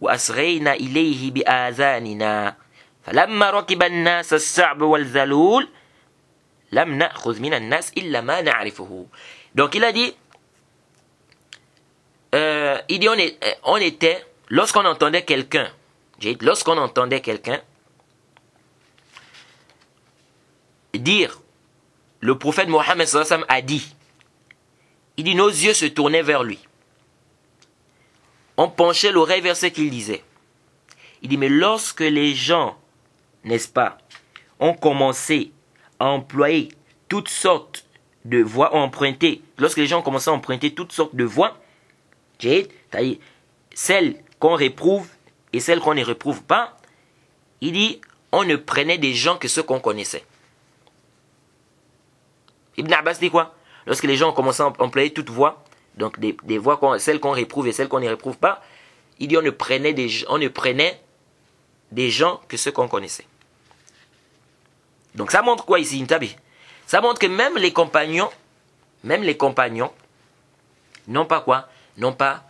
وأصغينا إليه بآذاننا فلما ركب الناس الصعب والذلول لم نأخذ من الناس إلا ما نعرفه. Donc il a dit on était lorsqu'on entendait quelqu'un dire le prophète Mohammed sallallahu alayhi wa sallam a dit, il dit, nos yeux se tournaient vers lui. On penchait l'oreille vers ce qu'il disait. Il dit, mais lorsque les gens, n'est-ce pas, ont commencé à employer toutes sortes de voies, lorsque les gens ont commencé à emprunter toutes sortes de voies, c'est-à-dire celles qu'on réprouve et celles qu'on ne réprouve pas, il dit, on ne prenait des gens que ceux qu'on connaissait. Ibn Abbas dit quoi? Lorsque les gens ont commencé à employer toutes voies, donc des voies, celles qu'on réprouve et celles qu'on ne réprouve pas, il dit on ne prenait des gens que ceux qu'on connaissait. Donc ça montre quoi ici, Intabi? Ça montre que même les compagnons, n'ont pas quoi? N'ont pas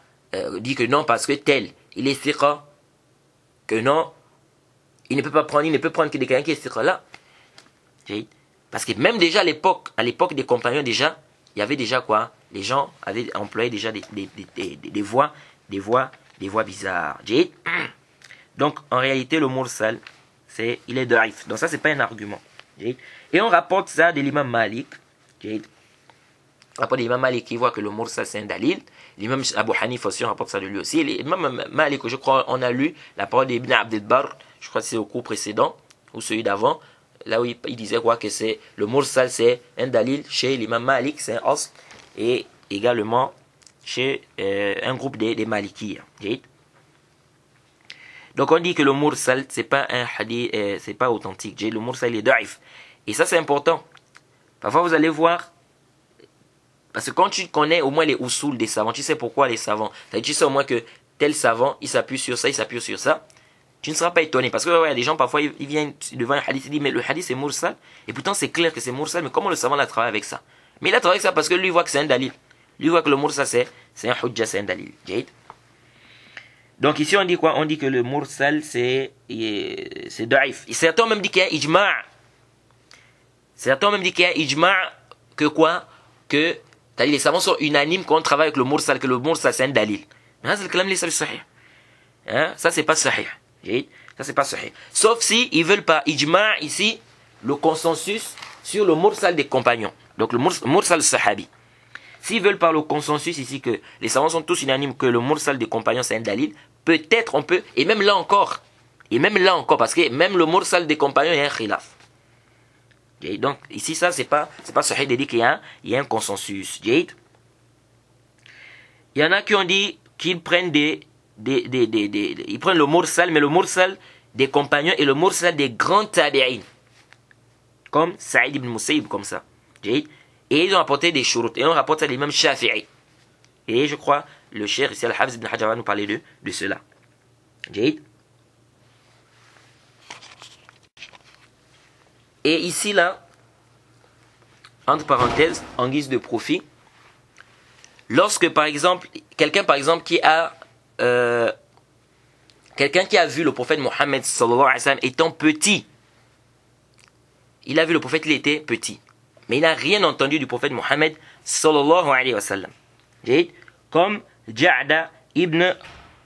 dit que non parce que tel, il est siqa, que non, il ne peut prendre que des quelqu'un qui est siqa là. Parce que même déjà à l'époque des compagnons déjà, il y avait déjà quoi? Les gens avaient employé déjà des voies bizarres. Donc en réalité le mursal, il est daif. Donc ça c'est pas un argument. Et on rapporte ça de l'imam Malik. On rapporte de l'imam Malik qui voit que le mursal c'est un dalil. L'imam Abu Hanif aussi on rapporte ça de lui aussi. L'imam Malik, je crois, on a lu la parole d'Ibn Abd al-Barr, je crois que c'est au cours précédent ou celui d'avant. Là où il disait quoi que c'est le mursal c'est un dalil chez l'imam Malik, c'est un asl, et également chez un groupe des Malikiyya. Donc on dit que le mursal c'est pas un hadith, c'est pas authentique. Le mursal est daif. Et ça c'est important. Parfois vous allez voir, parce que quand tu connais au moins les usul des savants, tu sais pourquoi les savants, tu sais au moins que tel savant il s'appuie sur ça, il s'appuie sur ça. Tu ne seras pas étonné. Parce que ouais, les gens, parfois, ils viennent devant un hadith, ils disent, mais le hadith c'est mursal. Et pourtant, c'est clair que c'est mursal, mais comment le savant a travaillé avec ça? Mais il a travaillé avec ça parce que lui, il voit que c'est un dalil. Lui, il voit que le mursal, c'est un hujja, c'est un dalil. Donc ici, on dit quoi? On dit que le mursal, c'est daif. Certains ont même dit qu'il y a ijma'. Certains ont même dit qu'il y a ijma' que quoi? Que les savants sont unanimes quand on travaille avec le mursal, que le mursal, c'est un dalil. Mais ça, c'est pas sahih. Ça c'est pas sahih. Sauf si ils veulent pas ijma' ici le consensus sur le mursal des compagnons. Donc le mursal sahabi. S'ils veulent par le consensus ici que les savants sont tous unanimes que le mursal des compagnons c'est un dalil, peut-être on peut, et même là encore, parce que même le mursal des compagnons il y a un khilaf. Donc ici, ça, c'est pas sahih de dire qu'il y a un consensus. Il y en a qui ont dit qu'ils prennent ils prennent le mursal, mais le mursal des compagnons et le mursal des grands tabi'in. Comme Saïd ibn Musayyib, comme ça. Et ils ont apporté des shurut. Et on rapporte ça l'imam Shafi'i. Et je crois, le cheikh ici, Al-Hafiz ibn Hajar va nous parler de cela. Et ici, là, entre parenthèses, en guise de profit, lorsque, par exemple, quelqu'un qui a vu le prophète Mohammed sallallahu alayhi wa sallam étant petit, il a vu le prophète, il était petit, mais il n'a rien entendu du prophète Mohammed sallallahu alayhi wa sallam. Comme Ja'da ibn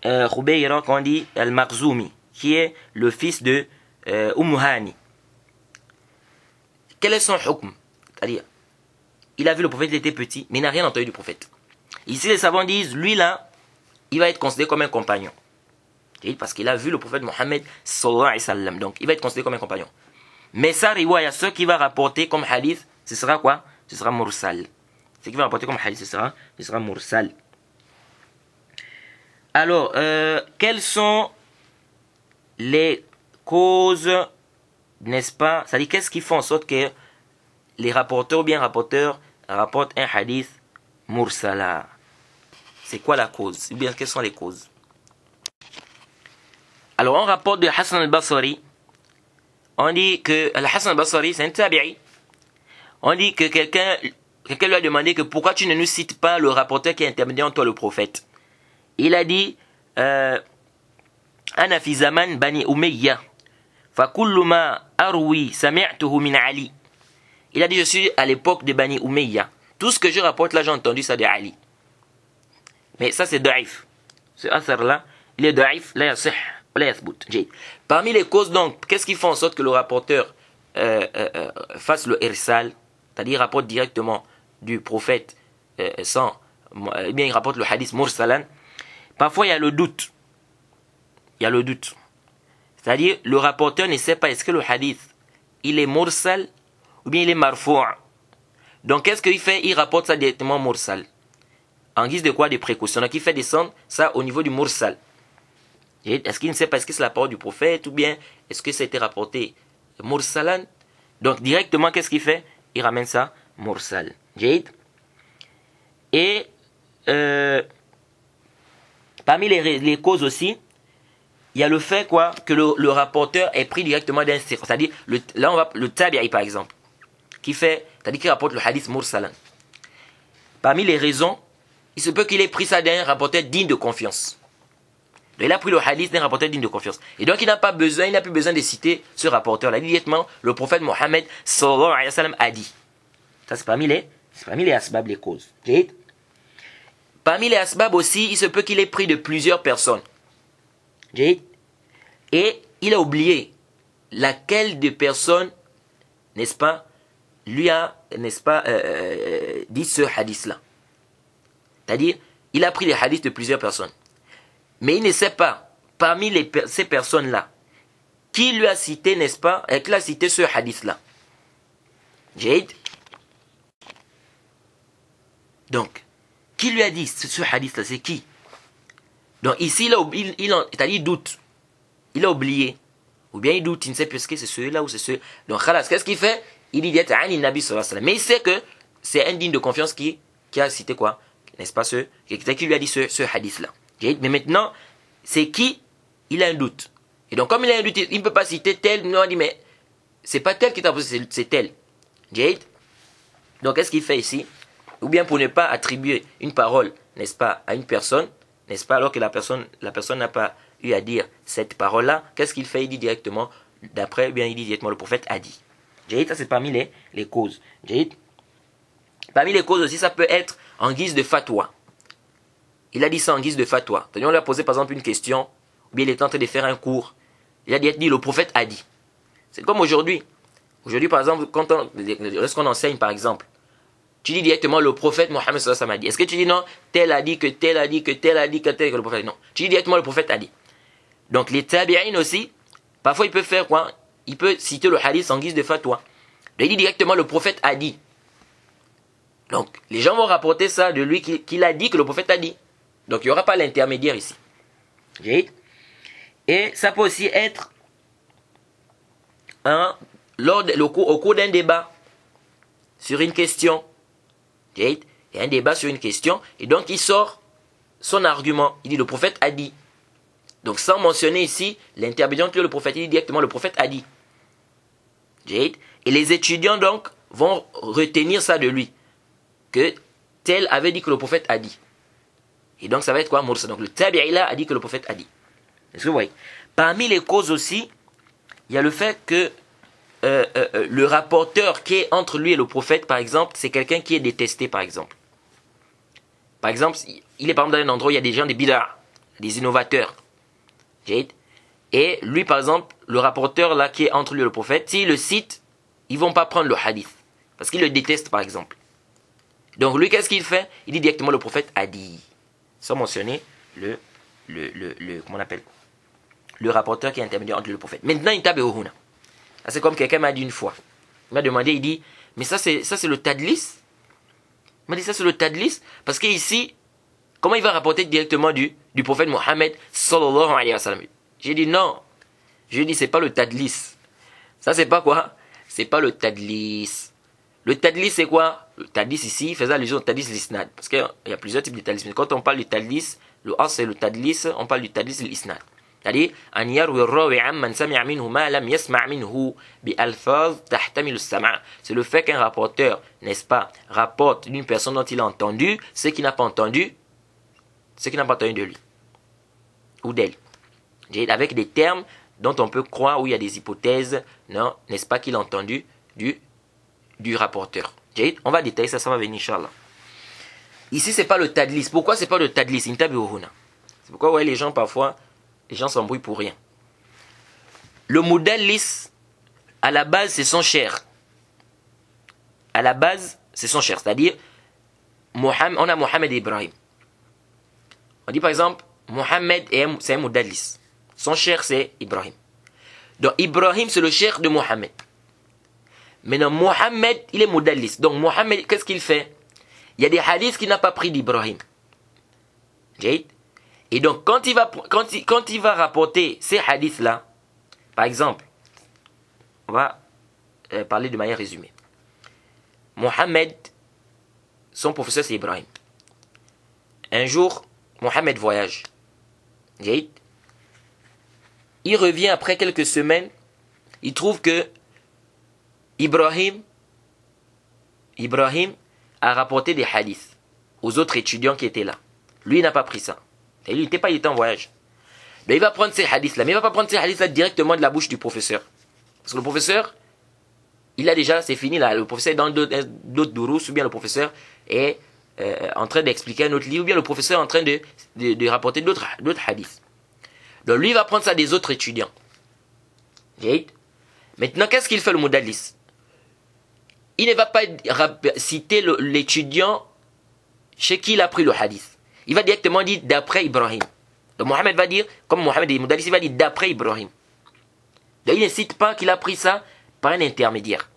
Khubayra, qu'on dit al-Makhzoumi, qui est le fils de Hani. Quel est son hukm? C'est-à-dire, il a vu le prophète, il était petit, mais il n'a rien entendu du prophète. Ici, les savants disent, lui là, il va être considéré comme un compagnon. Parce qu'il a vu le prophète Mohammed sallallahu alayhi wa sallam. Donc, il va être considéré comme un compagnon. Mais ça, riwaya, ce qui va rapporter comme hadith, ce sera quoi? Ce sera mursal. Ce qui va rapporter comme hadith, ce sera mursal. Alors, quelles sont les causes, n'est-ce pas? C'est-à-dire, qu'est-ce qui fait en sorte que les rapporteurs ou bien rapporteurs rapportent un hadith mursala? C'est quoi la cause? Ou bien, quelles sont les causes? Alors, on rapporte de Hassan al-Basri. On dit que Hassan al-Basri, c'est un tabi'i. On dit que quelqu'un lui a demandé que pourquoi tu ne nous cites pas le rapporteur qui est intermédiaire entre toi et le prophète. Il a dit Ana fi zaman bani Umayya fa kullu ma arwi sami'tuhu min Ali. Il a dit je suis à l'époque de Bani Umayya. Tout ce que je rapporte là, j'ai entendu ça de Ali. Mais ça c'est da'if. Ce athar là, il est da'if, la yasih, la yathbut. Parmi les causes donc, qu'est-ce qui fait en sorte que le rapporteur fasse le irsal, c'est-à-dire rapporte directement du prophète sans, eh bien il rapporte le hadith mursalan. Parfois il y a le doute. C'est-à-dire le rapporteur ne sait pas est-ce que le hadith il est mursal ou bien il est marfou'. Donc qu'est-ce qu'il fait? Il rapporte ça directement mursal. En guise de quoi? Des précautions. Donc il fait descendre ça au niveau du mursal. Est-ce qu'il ne sait pas est-ce que c'est la parole du prophète ou bien est-ce que ça a été rapporté mursalan? Donc directement qu'est-ce qu'il fait? Il ramène ça mursal. Et parmi les causes aussi, il y a le fait quoi que le rapporteur est pris directement d'un sir. C'est-à-dire là on va le tabi'i par exemple qui fait, c'est-à-dire qui rapporte le hadith mursalan. Parmi les raisons, il se peut qu'il ait pris ça d'un rapporteur digne de confiance. Donc, il a pris le hadith d'un rapporteur digne de confiance. Et donc il n'a plus besoin de citer ce rapporteur-là. Immédiatement, le prophète Mohammed sallallahu alayhi wa sallam a dit. Ça c'est parmi les asbab, les causes. Parmi les asbab aussi, il se peut qu'il ait pris de plusieurs personnes. Et il a oublié laquelle de personnes, n'est-ce pas, lui a, n'est-ce pas, dit ce hadith-là. C'est-à-dire, il a pris les hadiths de plusieurs personnes. Mais il ne sait pas, parmi ces personnes-là, qui lui a cité, n'est-ce pas, et qui a cité ce hadith-là. Donc, qui lui a dit ce hadith-là, c'est qui? Donc ici, il doute. Il a oublié. Ou bien il doute, il ne sait plus ce que c'est celui-là ou c'est celui-là. Donc, qu'est-ce qu'il fait? Il dit d'être un Nabi sallallahu alayhi wa sallam. Mais il sait que c'est un digne de confiance qui a cité quoi? N'est-ce pas qui lui a dit ce hadith-là. Mais maintenant, c'est qui? Il a un doute. Et donc, comme il a un doute, il ne peut pas citer tel. Non, il dit, mais c'est pas tel qui t'a posé, c'est tel. Donc, qu'est-ce qu'il fait ici? Ou bien pour ne pas attribuer une parole, n'est-ce pas, à une personne, n'est-ce pas, alors que la personne n'a pas eu à dire cette parole-là, qu'est-ce qu'il fait? Il dit directement, d'après, bien il dit directement, le prophète a dit. Ça c'est parmi les causes. Parmi les causes aussi, ça peut être en guise de fatwa. Il a dit ça en guise de fatwa. On lui a posé par exemple une question, ou bien il est en train de faire un cours. Il a dit le prophète a dit. C'est comme aujourd'hui. Aujourd'hui par exemple, lorsqu'on enseigne par exemple, tu dis directement le prophète Mohammed sallallahu alayhi wa sallam a dit. Est-ce que tu dis non, tel a dit que tel a dit que tel a dit que tel que le prophète a dit? Non. Tu dis directement le prophète a dit. Donc les tabi'in aussi, parfois il peut faire quoi? Il peut citer le hadith en guise de fatwa. Il dit directement le prophète a dit. Donc, les gens vont rapporter ça de lui qu'il a dit que le prophète a dit. Donc, il n'y aura pas l'intermédiaire ici. Et ça peut aussi être au cours d'un débat sur une question. Il y a un débat sur une question et donc il sort son argument. Il dit le prophète a dit. Donc, sans mentionner ici l'intermédiaire entre le prophète, il dit directement le prophète a dit. Et les étudiants donc vont retenir ça de lui. Que tel avait dit que le prophète a dit. Et donc ça va être quoi, Mursa? Donc le tabi'ila a dit que le prophète a dit. Est-ce que vous voyez? Parmi les causes aussi, il y a le fait que le rapporteur qui est entre lui et le prophète, par exemple, c'est quelqu'un qui est détesté, par exemple. Par exemple, il est par exemple dans un endroit où il y a des gens, des bid'a, des innovateurs. Et lui, par exemple, le rapporteur là qui est entre lui et le prophète, s'il le cite, ils ne vont pas prendre le hadith. Parce qu'il le déteste, par exemple. Donc lui, qu'est-ce qu'il fait? Il dit directement le prophète a dit. Sans mentionner comment on appelle? Le rapporteur qui est intermédiaire entre le prophète. Maintenant, il tabe au huna. C'est comme quelqu'un m'a dit une fois. Il m'a demandé, il dit, mais ça c'est le tadlis. Il m'a dit ça c'est le tadlis. Parce qu'ici, comment il va rapporter directement du prophète Mohammed sallallahu alayhi wa sallam? J'ai dit non. J'ai dit c'est pas le tadlis. Ça c'est pas quoi? C'est pas le tadlis. Le tadlis, c'est quoi? Le tadlis ici, il faisait allusion au tadlis l'isnad. Parce qu'il y a plusieurs types de tadlis. Mais quand on parle du tadlis, le as c'est le tadlis, on parle du tadlis l'isnad. C'est-à-dire, an yarwi ar-rawi amman sami'a minhu ma lam yasma' minhu bi alfaz tahtamilu as-sam'. C'est le fait qu'un rapporteur, n'est-ce pas, rapporte d'une personne dont il a entendu ce qu'il n'a pas entendu, de lui. Ou d'elle. Avec des termes dont on peut croire, où il y a des hypothèses, non, n'est-ce pas, qu'il a entendu du rapporteur. On va détailler ça, ça va venir, Inch'Allah. Ici, c'est pas le tadlis. Pourquoi c'est pas le tadlis? C'est pourquoi, ouais, les gens, parfois, les gens s'embrouillent pour rien. Le mudallis, à la base, c'est son cher. À la base, c'est son cher. C'est-à-dire, on a Mohammed et Ibrahim. On dit par exemple, Mohammed, c'est un mudallis. Son cher, c'est Ibrahim. Donc, Ibrahim, c'est le cher de Mohammed. Maintenant, Mohammed, il est mudallis. Donc, Mohammed, qu'est-ce qu'il fait? Il y a des hadiths qu'il n'a pas pris d'Ibrahim. Et donc, quand il va rapporter ces hadiths-là, par exemple, on va parler de manière résumée. Mohammed, son professeur, c'est Ibrahim. Un jour, Mohammed voyage. Il revient après quelques semaines. Il trouve que Ibrahim a rapporté des hadiths aux autres étudiants qui étaient là. Lui, il n'a pas pris ça. Et lui, il était en voyage. Donc, il va prendre ces hadiths-là. Mais il ne va pas prendre ces hadiths-là directement de la bouche du professeur. Parce que le professeur, il a déjà, c'est fini là. Le professeur est dans d'autres dourous, ou bien le professeur est en train d'expliquer un autre livre, ou bien le professeur est en train de rapporter d'autres hadiths. Donc, lui, il va prendre ça des autres étudiants. Maintenant, qu'est-ce qu'il fait le mudallis? Il ne va pas citer l'étudiant chez qui il a pris le hadith. Il va directement dire d'après Ibrahim. Donc Mohammed va dire, comme Mohammed est mudallis, il va dire d'après Ibrahim. Donc il ne cite pas qu'il a pris ça par un intermédiaire.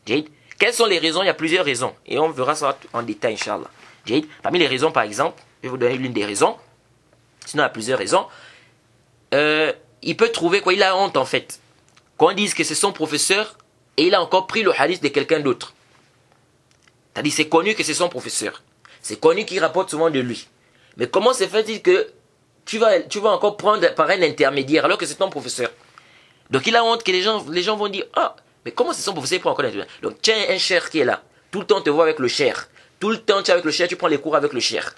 Quelles sont les raisons? Il y a plusieurs raisons. Et on verra ça en détail, Inch'Allah. Parmi les raisons, par exemple, je vais vous donner l'une des raisons. Sinon, il y a plusieurs raisons. Il peut trouver quoi? Il a honte en fait. Qu'on dise que c'est son professeur et il a encore pris le hadith de quelqu'un d'autre. C'est-à-dire, c'est connu que c'est son professeur. C'est connu qu'il rapporte souvent de lui. Mais comment se fait-il que tu vas encore prendre par un intermédiaire alors que c'est ton professeur? Donc il a honte que les gens vont dire, ah, mais comment c'est son professeur, il prend encore un intermédiaire? Donc tiens un cher qui est là. Tout le temps te voit avec le cher. Tout le temps tu es avec le cher, tu prends les cours avec le cher.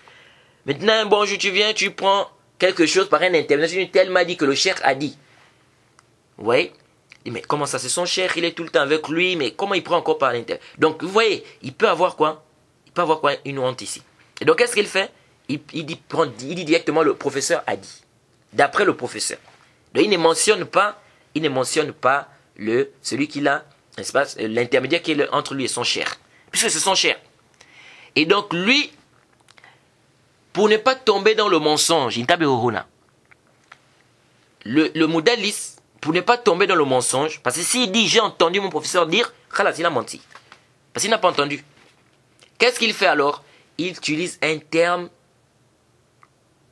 Maintenant un bon jour tu viens, tu prends quelque chose par un intermédiaire. Tu tellement dit que le cher a dit. Vous voyez? Mais comment ça, c'est son cher, il est tout le temps avec lui, mais comment il prend encore par l'intérieur? Donc, vous voyez, il peut avoir quoi? Il peut avoir quoi? Une honte ici. Et donc, qu'est-ce qu'il fait? Il dit directement le professeur a dit. D'après le professeur. Donc, il ne mentionne pas celui qui a, n'est-ce pas, l'intermédiaire qui est entre lui et son cher. Puisque c'est son cher. Et donc, lui, pour ne pas tomber dans le mensonge, le mudallis, pour ne pas tomber dans le mensonge, parce que s'il dit j'ai entendu mon professeur dire, khalas, il a menti. Parce qu'il n'a pas entendu. Qu'est-ce qu'il fait alors? Il utilise un terme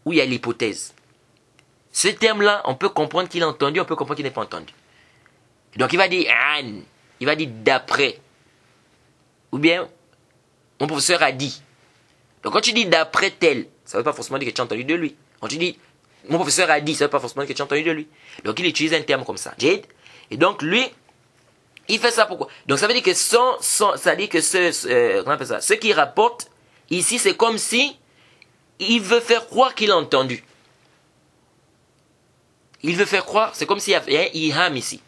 où il y a l'hypothèse. Ce terme-là, on peut comprendre qu'il a entendu, on peut comprendre qu'il n'a pas entendu. Donc il va dire an, il va dire d'après. Ou bien, mon professeur a dit. Donc quand tu dis d'après tel, ça ne veut pas forcément dire que tu as entendu de lui. Quand tu dis mon professeur a dit, ça ne veut pas forcément dire que tu as entendu de lui. Donc il utilise un terme comme ça. Et donc lui, il fait ça pourquoi? Donc ça veut dire que ça dit que comment on appelle ça? Ce qu'il rapporte, ici c'est comme si il veut faire croire qu'il a entendu. Il veut faire croire, c'est comme s'il y a un iham ici.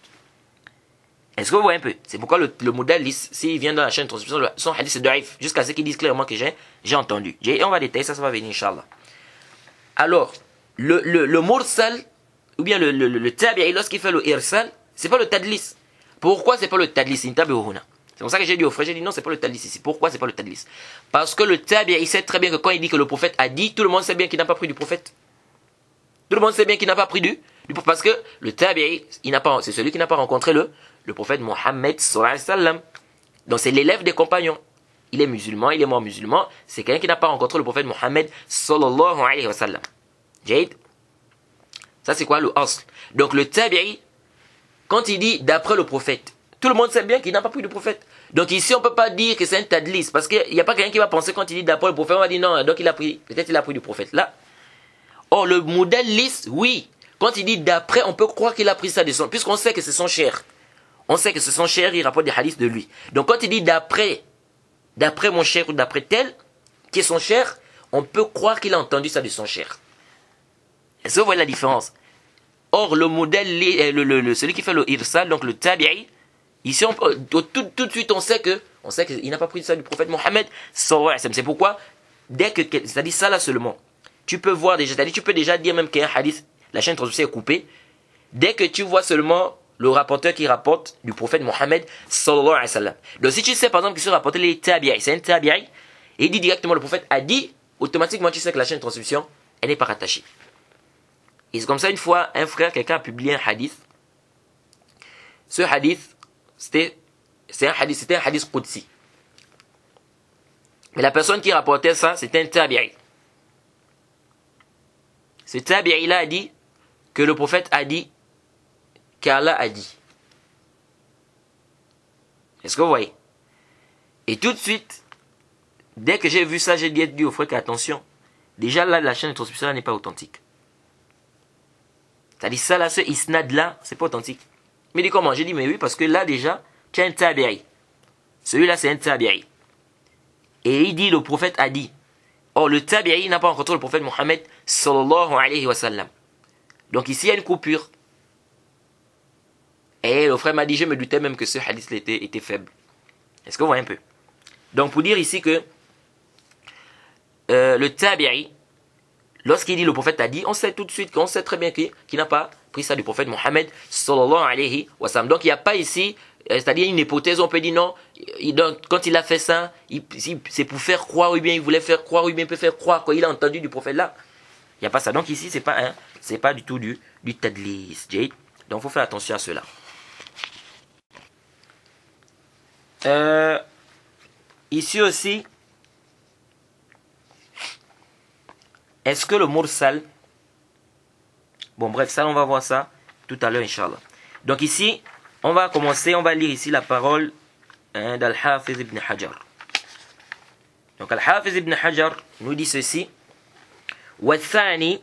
Est-ce que vous voyez un peu? C'est pourquoi le modèle, s'il vient dans la chaîne de transmission, son hadith c'est daif, jusqu'à ce qu'il dise clairement que j'ai entendu. Et on va détailler, ça va venir, Inch'Allah. Alors, le mursal, ou bien le tabi'i, lorsqu'il fait le irsal, c'est pas le tadlis. Pourquoi c'est pas le tadlis? C'est pour ça que j'ai dit au frère, j'ai dit non, c'est pas le tadlis ici. Pourquoi c'est pas le tadlis? Parce que le tabi'i, il sait très bien que quand il dit que le prophète a dit, tout le monde sait bien qu'il n'a pas pris du prophète. Tout le monde sait bien qu'il n'a pas pris du prophète. Parce que le tabi'i, c'est celui qui n'a pas rencontré le prophète Mohammed sallallahu alayhi wa sallam. Donc c'est l'élève des compagnons. Il est musulman, il est mort musulman. C'est quelqu'un qui n'a pas rencontré le prophète Mohammed sallallahu alayhi wa sallam. Jade. Ça c'est quoi le asl? Donc le tabi'i, quand il dit d'après le prophète, tout le monde sait bien qu'il n'a pas pris du prophète. Donc ici on ne peut pas dire que c'est un tadlis. Parce qu'il n'y a pas quelqu'un qui va penser quand il dit d'après le prophète, on va dire non, donc peut-être il a pris du prophète. Là. Or le modèle lisse, oui. Quand il dit d'après, on peut croire qu'il a pris ça de son, puisqu'on sait que c'est son cher. On sait que c'est son cher, il rapporte des hadiths de lui. Donc quand il dit d'après mon cher ou d'après tel, qui est son cher, on peut croire qu'il a entendu ça de son cher. Est-ce que vous voyez la différence? Or le modèle, celui qui fait le irsal, donc le tabi'i, ici tout de suite on sait qu'il n'a pas pris ça du prophète Mohammed sallallahu alayhi wa sallam. C'est pourquoi, dès que, c'est-à-dire ça là seulement, tu peux voir déjà, c'est-à-dire tu peux déjà dire même qu'un hadith, la chaîne de transmission est coupée, dès que tu vois seulement le rapporteur qui rapporte du prophète Mohammed sallallahu alayhi wa sallam. Donc si tu sais par exemple que ce rapporteur est tabi'i, c'est un tabi'i, et il dit directement le prophète a dit, automatiquement tu sais que la chaîne de transmission, elle n'est pas rattachée. Et c'est comme ça une fois, quelqu'un a publié un hadith. Ce hadith, c'était un hadith qudsi. Mais la personne qui rapportait ça, c'était un tabi'i. Ce tabi'i-là a dit que le prophète a dit qu'Allah a dit. Est-ce que vous voyez? Et tout de suite, dès que j'ai vu ça, j'ai dit au frère qu'attention, déjà là, la chaîne de transmission n'est pas authentique. C'est-à-dire ça là, ce isnad là, c'est pas authentique. Mais il dit comment? J'ai dit mais oui, parce que là déjà, tu as un tabi'i. Celui-là c'est un tabi'i. Et il dit le prophète a dit. Or le tabi'i n'a pas rencontré le prophète Mohammed sallallahu alayhi wa sallam. Donc ici il y a une coupure. Et le frère m'a dit, je me doutais même que ce hadith était faible. Est-ce que vous voyez un peu? Donc pour dire ici que le tabi'i, lorsqu'il dit le prophète a dit, on sait tout de suite qu'on sait très bien qu'il n'a pas pris ça du prophète Mohammed sallallahu alayhi wa sallam. Donc il n'y a pas ici, c'est-à-dire une hypothèse, on peut dire non, donc, quand il a fait ça, c'est pour faire croire, ou bien il voulait faire croire, ou bien il peut faire croire qu'il a entendu du prophète là. Il n'y a pas ça. Donc ici, c'est pas du tout du tadlis. Donc il faut faire attention à cela. Ici aussi, est-ce que le mursal, bon bref, ça on va voir ça tout à l'heure Inch'Allah. Donc ici, on va lire ici la parole d'Al-Hafiz ibn Hajar. Donc Al-Hafiz ibn Hajar nous dit ceci. Wathani,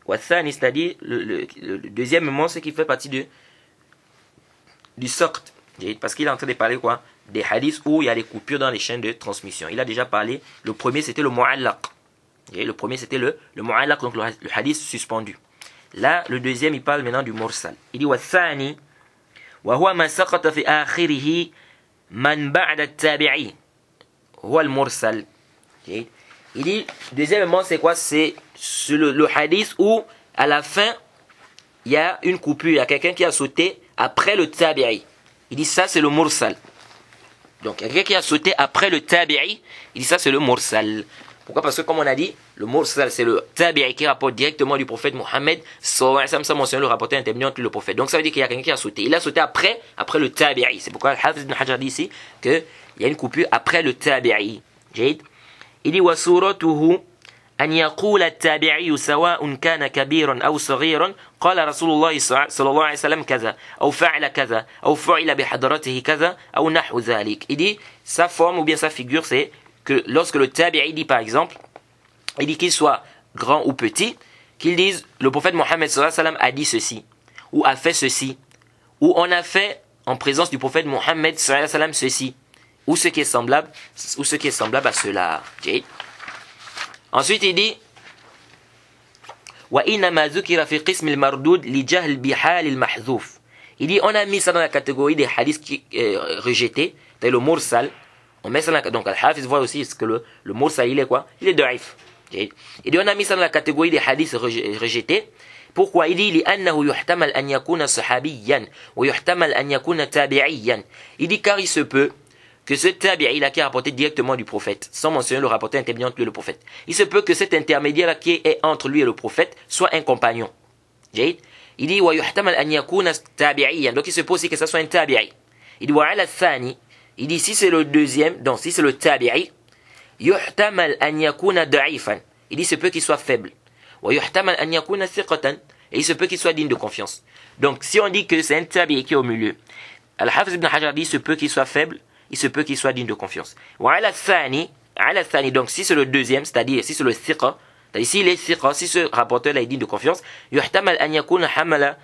c'est-à-dire le deuxièmement, ce qui fait partie du soct. Parce qu'il est en train de parler quoi? Des hadiths où il y a des coupures dans les chaînes de transmission. Il a déjà parlé. Le premier c'était le mu'allaq. Le premier c'était le mu'allaq, donc le hadith suspendu. Là, le deuxième, il parle maintenant du mursal. Il dit wathani wa huwa ma saqata fi akhirih man ba'da at-tabi'i huwa al-mursal. Il dit deuxièmement, c'est quoi? C'est le hadith où à la fin il y a une coupure, il y a quelqu'un qui a sauté après le tabi'i. Il dit ça c'est le mursal. Donc quelqu'un qui a sauté après le tabi'i, il dit ça c'est le mursal. Pourquoi? Parce que comme on a dit, Le mursal, c'est le tabi'i qui rapporte directement du prophète Mohammed, sallallahu alayhi wa sallam, ça mentionne le rapporteur intermédiaire entre le prophète. Donc ça veut dire qu'il y a quelqu'un qui a sauté. Il a sauté après le tabi'i. C'est pourquoi Al-Hafiz ibn Hajar dit ici qu'il y a une coupure après le tabi'i. Il dit wa suratuhu أن يقول التابعي سواء كان كبيرا أو صغيرا قال رسول الله صلى الله عليه وسلم كذا أو فعل كذا أو فعل بحضرته كذا أو نحو ذلك. Il dit sa forme ou bien sa figure, c'est que lorsque le tabi'i dit par exemple, il dit qu'il soit grand ou petit, qu'il dise le prophète Mohammed sallallahu alayhi wa sallam a dit ceci ou a fait ceci ou on a fait en présence du prophète Mohammed sallallahu alayhi wa sallam ceci ou ce qui est semblable à cela. Ensuite, il dit وَإِنَّمَا ذُكِرَ فِي قِسْمِ الْمَرْدُودِ لِجَهْلِ بِحَالِ الْمَحْذُوفِ. Il dit, on a mis ça dans la catégorie des hadiths rejetés, c'est le mursal. On met ça dans la, donc Al-Hafiz voit aussi que le mursal, il est quoi? Il est da'if. Il dit, on a mis ça dans la catégorie des hadiths rejetés. Pourquoi? Il dit لِأَنَّهُ يُحْتَمَلْ أَنْ يَكُونَ صَحَابِيًّا وَيُحْتَمَلْ أَنْ يَكُونَ تَابِعِيًّا. Il dit, car il se peut que ce tabi'i-là qui a rapporté directement du prophète, sans mentionner le rapporteur intermédiaire entre lui et le prophète, il se peut que cet intermédiaire-là qui est entre lui et le prophète soit un compagnon. Il dit وَيُحْتَمَلْ أَنْ يَكُونَ تَابِعِيًّا. Donc il se peut aussi que ça soit un tabi'i. Il dit وَعَلَى الثَّانِي. Il dit si c'est le deuxième, donc si c'est le tabi'i, يُحْتَمَلْ أَنْ يَكُونَ ضَعِيفًا. Il dit il se peut qu'il soit faible. وَيُحْتَمَلْ أَنْ يَكُونَ ثِقَةً. Et il se peut qu'il soit digne de confiance. Donc si on dit que c'est un tabi'i qui est au milieu, Al-Hafiz ibn Hajar dit il se peut qu'il soit faible, il se peut qu'il soit digne de confiance. وعلى الثاني, donc si c'est le deuxième, c'est-à-dire si c'est le thiqa, c'est-à-dire s'il est thiqa, si ce rapporteur-là est digne de confiance, يحتمل أن يكون حمل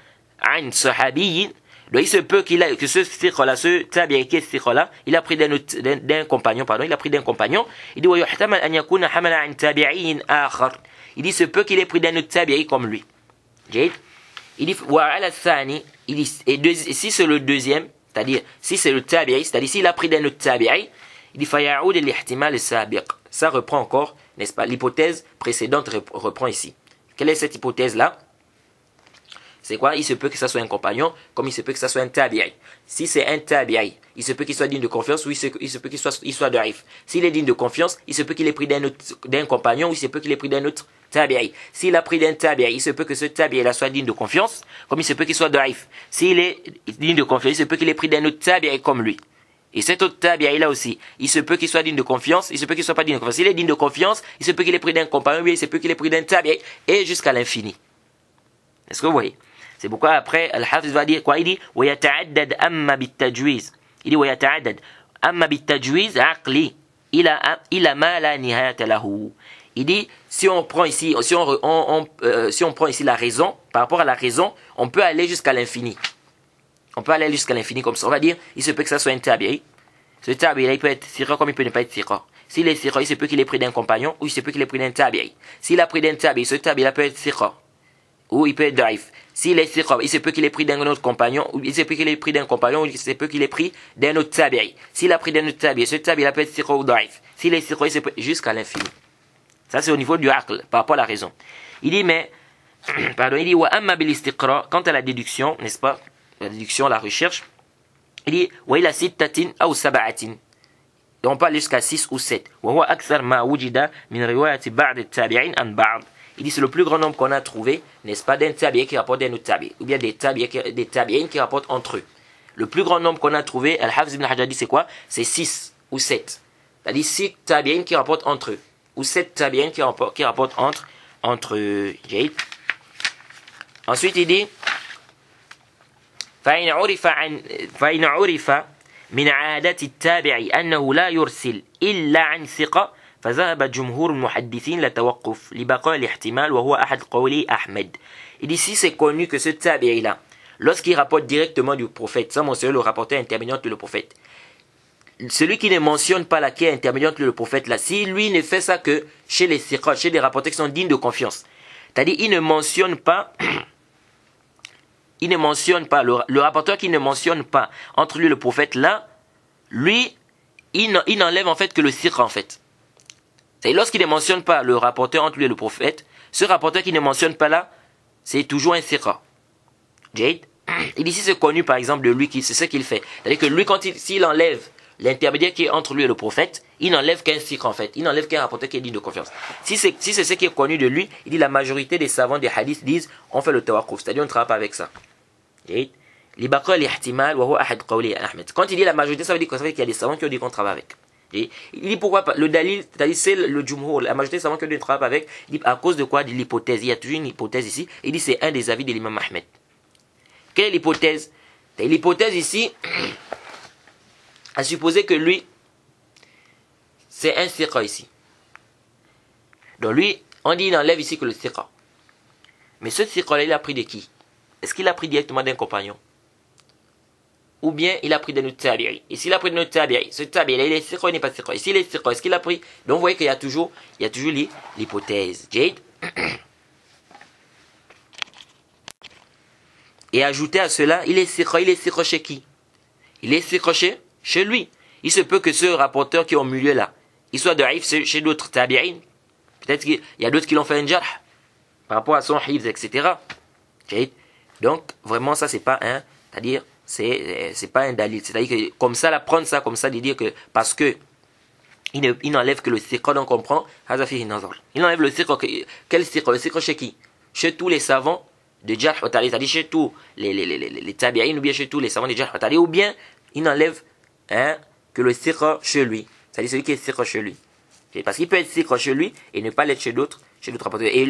عن صحابي. Donc il se peut que ce thiqa-là, ce tabi'i qui est thiqa-là, il a pris d'un compagnon, il dit ويحتمل أن يكون حمل عن تابعي آخر. Il dit il se peut qu'il ait pris d'un autre tabi'i comme lui. Il dit وعلى الثاني, il dit et si c'est le deuxième, c'est-à-dire, si c'est le tabi'i, c'est-à-dire s'il a pris d'un autre tabi'i, il dit فَيَعُودِ الِاحْتِمَالِ السَّابِقِ. Ça reprend encore, n'est-ce pas, l'hypothèse précédente reprend ici. Quelle est cette hypothèse-là? C'est quoi? Il se peut que ça soit un compagnon, comme il se peut que ça soit un tabi'i. Si c'est un tabi'i, il se peut qu'il soit digne de confiance, ou il se peut qu'il soit da'if. S'il est digne de confiance, il se peut qu'il ait pris d'un compagnon, ou il se peut qu'il ait pris d'un autre tabi'i. S'il a pris d'un tabi'i, il se peut que ce tabi'i-là soit digne de confiance, comme il se peut qu'il soit da'if. S'il est digne de confiance, il se peut qu'il ait pris d'un autre tabi'i comme lui. Et cet autre tabi'i-là aussi, il se peut qu'il soit digne de confiance, il se peut qu'il soit pas digne de confiance. S'il est digne de confiance, il se peut qu'il ait pris d'un compagnon, il se peut qu'il ait pris d'un tabi'i, et jusqu'à l'infini. Est-ce que vous voyez? C'est pourquoi après, Al-Hafiz va dire quoi? Il dit وَيَتَعَدَّدْ أَمَّا بِالتَّجْوِيزِ. Il dit وَيَتَعَدَّدْ أَمَّا بِالتَّجْوِيزِ عَقْلِي إِلَى مَا لَا نِهَايَةَ لَهُ. Il dit, si on prend ici la raison, par rapport à la raison, on peut aller jusqu'à l'infini. On peut aller jusqu'à l'infini comme ça. On va dire, il se peut que ça soit un tabi'i. Ce tabi'i-là, il peut être thiqa comme il peut ne pas être thiqa. S'il est thiqa, il se peut qu'il ait pris d'un compagnon, ou il se peut qu'il ait pris d'un tabi'i. S'il a pris d'un tabi'i, ce tabi'i-là peut être thiqa, ou il peut être da'if. S'il est thiqa, il se peut qu'il ait pris d'un autre compagnon, ou il se peut qu'il ait pris d'un compagnon, ou il se peut qu'il ait pris d'un autre tabi'i. S'il a pris d'un autre tabi'i, ce tabi'i-là peut être thiqa ou da'if. S'il est thiqa, il se peut jusqu'à l'infini. Ça, c'est au niveau du aql, par rapport à la raison. Il dit, mais, pardon, il dit, wa amma bil istiqra, quant à la déduction, n'est-ce pas, la déduction, la recherche, il dit, wa ila sittatin ou sab'atin. Et on parle jusqu'à 6 ou 7. Wa huwa akthar ma wujida min riwayati ba'd at-tabi'in an ba'd. Il dit, c'est le plus grand nombre qu'on a trouvé, n'est-ce pas, d'un tabi'i qui rapporte d'un autre tabi'i, ou bien des tabi'in qui rapportent entre eux. Le plus grand nombre qu'on a trouvé, Al-Hafiz ibn Hajar dit, c'est quoi? C'est 6 ou 7. C'est-à-dire 6 tabi'in qui rapportent entre eux. Ou 7 tabi'in qui rapportent entre eux. Ensuite, il dit فإن عرف من عادة التابع أنه لا يرسل إلا عن ثقة فذهب جمهور المحدثين للتوقف لبقاء الاحتمال وهو أحد قولي أحمد. Il dit si c'est connu que ce tabi'i-là, lorsqu'il rapporte directement du prophète, sans mentionner le rapporteur intermédiaire entre le prophète, celui qui ne mentionne pas la qui est intermédiaire entre le prophète là, si lui ne fait ça que chez les thiqat, chez des rapporteurs qui sont dignes de confiance, c'est-à-dire il ne mentionne pas le rapporteur qui ne mentionne pas entre lui et le prophète là, lui il n'enlève en fait que le thiqa en fait. C'est lorsqu'il ne mentionne pas le rapporteur entre lui et le prophète, ce rapporteur qui ne mentionne pas là, c'est toujours un thiqa. Jade, il dit si c'est connu par exemple de lui, c'est ce qu'il fait. C'est-à-dire que lui s'il enlève l'intermédiaire qui est entre lui et le prophète, il n'enlève qu'un sikh en fait. Il n'enlève qu'un rapporteur qui est digne de confiance. Si c'est ce qui est connu de lui, il dit la majorité des savants des hadiths disent on fait le tawakkuf, c'est-à-dire on ne travaille pas avec ça. Quand il dit la majorité, ça veut dire qu'il y a des savants qui ont dit qu'on travaille avec. Il dit pourquoi pas. Le dalil, c'est-à-dire c'est le jumhur, la majorité des savants qui ont dit qu'on travaille avec, il dit à cause de quoi? De l'hypothèse. Il y a toujours une hypothèse ici. Il dit c'est un des avis de l'imam Ahmed. Quelle est l'hypothèse? L'hypothèse ici, à supposer que lui, c'est un thiqa ici. Donc lui, on dit il enlève ici que le thiqa. Mais ce thiqa-là, il a pris de qui? Est-ce qu'il a pris directement d'un compagnon? Ou bien il a pris de notre tabi'i? Et s'il a pris de notre tabi'i, ce tabi'i-là, il est thiqa ou il n'est pas thiqa? Et s'il est thiqa, est-ce qu'il a pris? Donc vous voyez qu'il y a toujours l'hypothèse. Jade. Et ajouter à cela, il est thiqa chez qui? Il est thiqa chez lui. Il se peut que ce rapporteur qui est au milieu là, il soit da'if chez d'autres tabi'in. Peut-être qu'il y a d'autres qui l'ont fait un jarh par rapport à son hifz, etc. Donc, vraiment, ça, c'est pas un, c'est-à-dire, c'est pas un dalil. C'est-à-dire que, comme ça, prendre ça, comme ça, de dire que, parce que, il n'enlève que le thiqa, donc on comprend, il enlève le thiqa, quel thiqa? Le thiqa chez qui? Chez tous les savants de jarh wa ta'dil, c'est-à-dire chez tous les tabi'in, ou bien chez tous les savants de jarh wa ta'dil, ou bien, il n'enlève, que le thiqa chez lui. C'est-à-dire celui qui est thiqa chez lui. Parce qu'il peut être thiqa chez lui et ne pas l'être chez d'autres rapporteurs. Et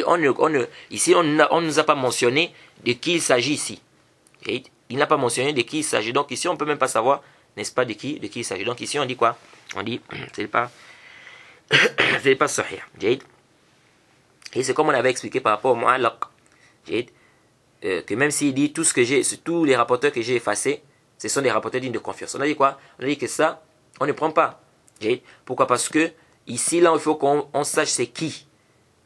ici, on ne nous a pas mentionné de qui il s'agit ici. Il n'a pas mentionné de qui il s'agit. Donc ici, on ne peut même pas savoir, n'est-ce pas, de qui il s'agit. Donc ici, on dit quoi? On dit, c'est pas sahih. Et c'est comme on avait expliqué par rapport au mu'allaq. Que même s'il dit tous les rapporteurs que j'ai effacés, ce sont des rapporteurs dignes de confiance. On a dit quoi? On a dit que ça, on ne prend pas. Pourquoi? Parce que ici, là, il faut qu'on sache c'est qui.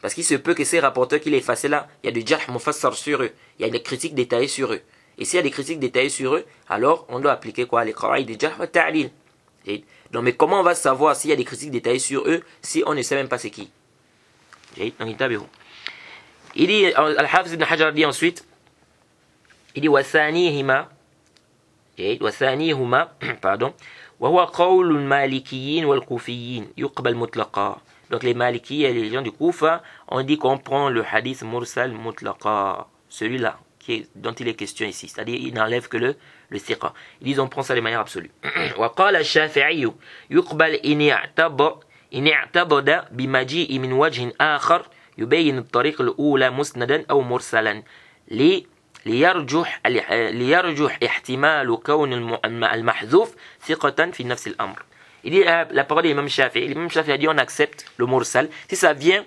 Parce qu'il se peut que ces rapporteurs qu'il a effacés là, il y a du jarh mufassar sur eux. Il y a des critiques détaillées sur eux. Et s'il y a des critiques détaillées sur eux, alors on doit appliquer quoi? Les qawaïd de jarh wa ta'dil. Donc, mais comment on va savoir s'il y a des critiques détaillées sur eux si on ne sait même pas c'est qui? Il dit, Al-Hafiz ibn Hajar dit ensuite, il dit, وَثَانِيهِمَا pardon, وهو قول المالكيين والكوفيين يقبل مطلقا. Donc les Malikis et les gens du Koufa ont dit qu'on prend le hadith mursal mutlaqa, celui-là dont il est question ici, c'est-à-dire il n'enlève que le thiqa. Ils disent on prend ça de manière absolue. وقال الشافعي يقبل إن اعتبد بمجيء من وجه آخر يبين الطريق الأولى مسندا أو مرسلا ليرجح احتمال كون المحذوف ثقة في نفس الأمر. Il dit la parole de l'imam Shafi'i. L'imam Shafi'i a dit on accepte le mursal si ça vient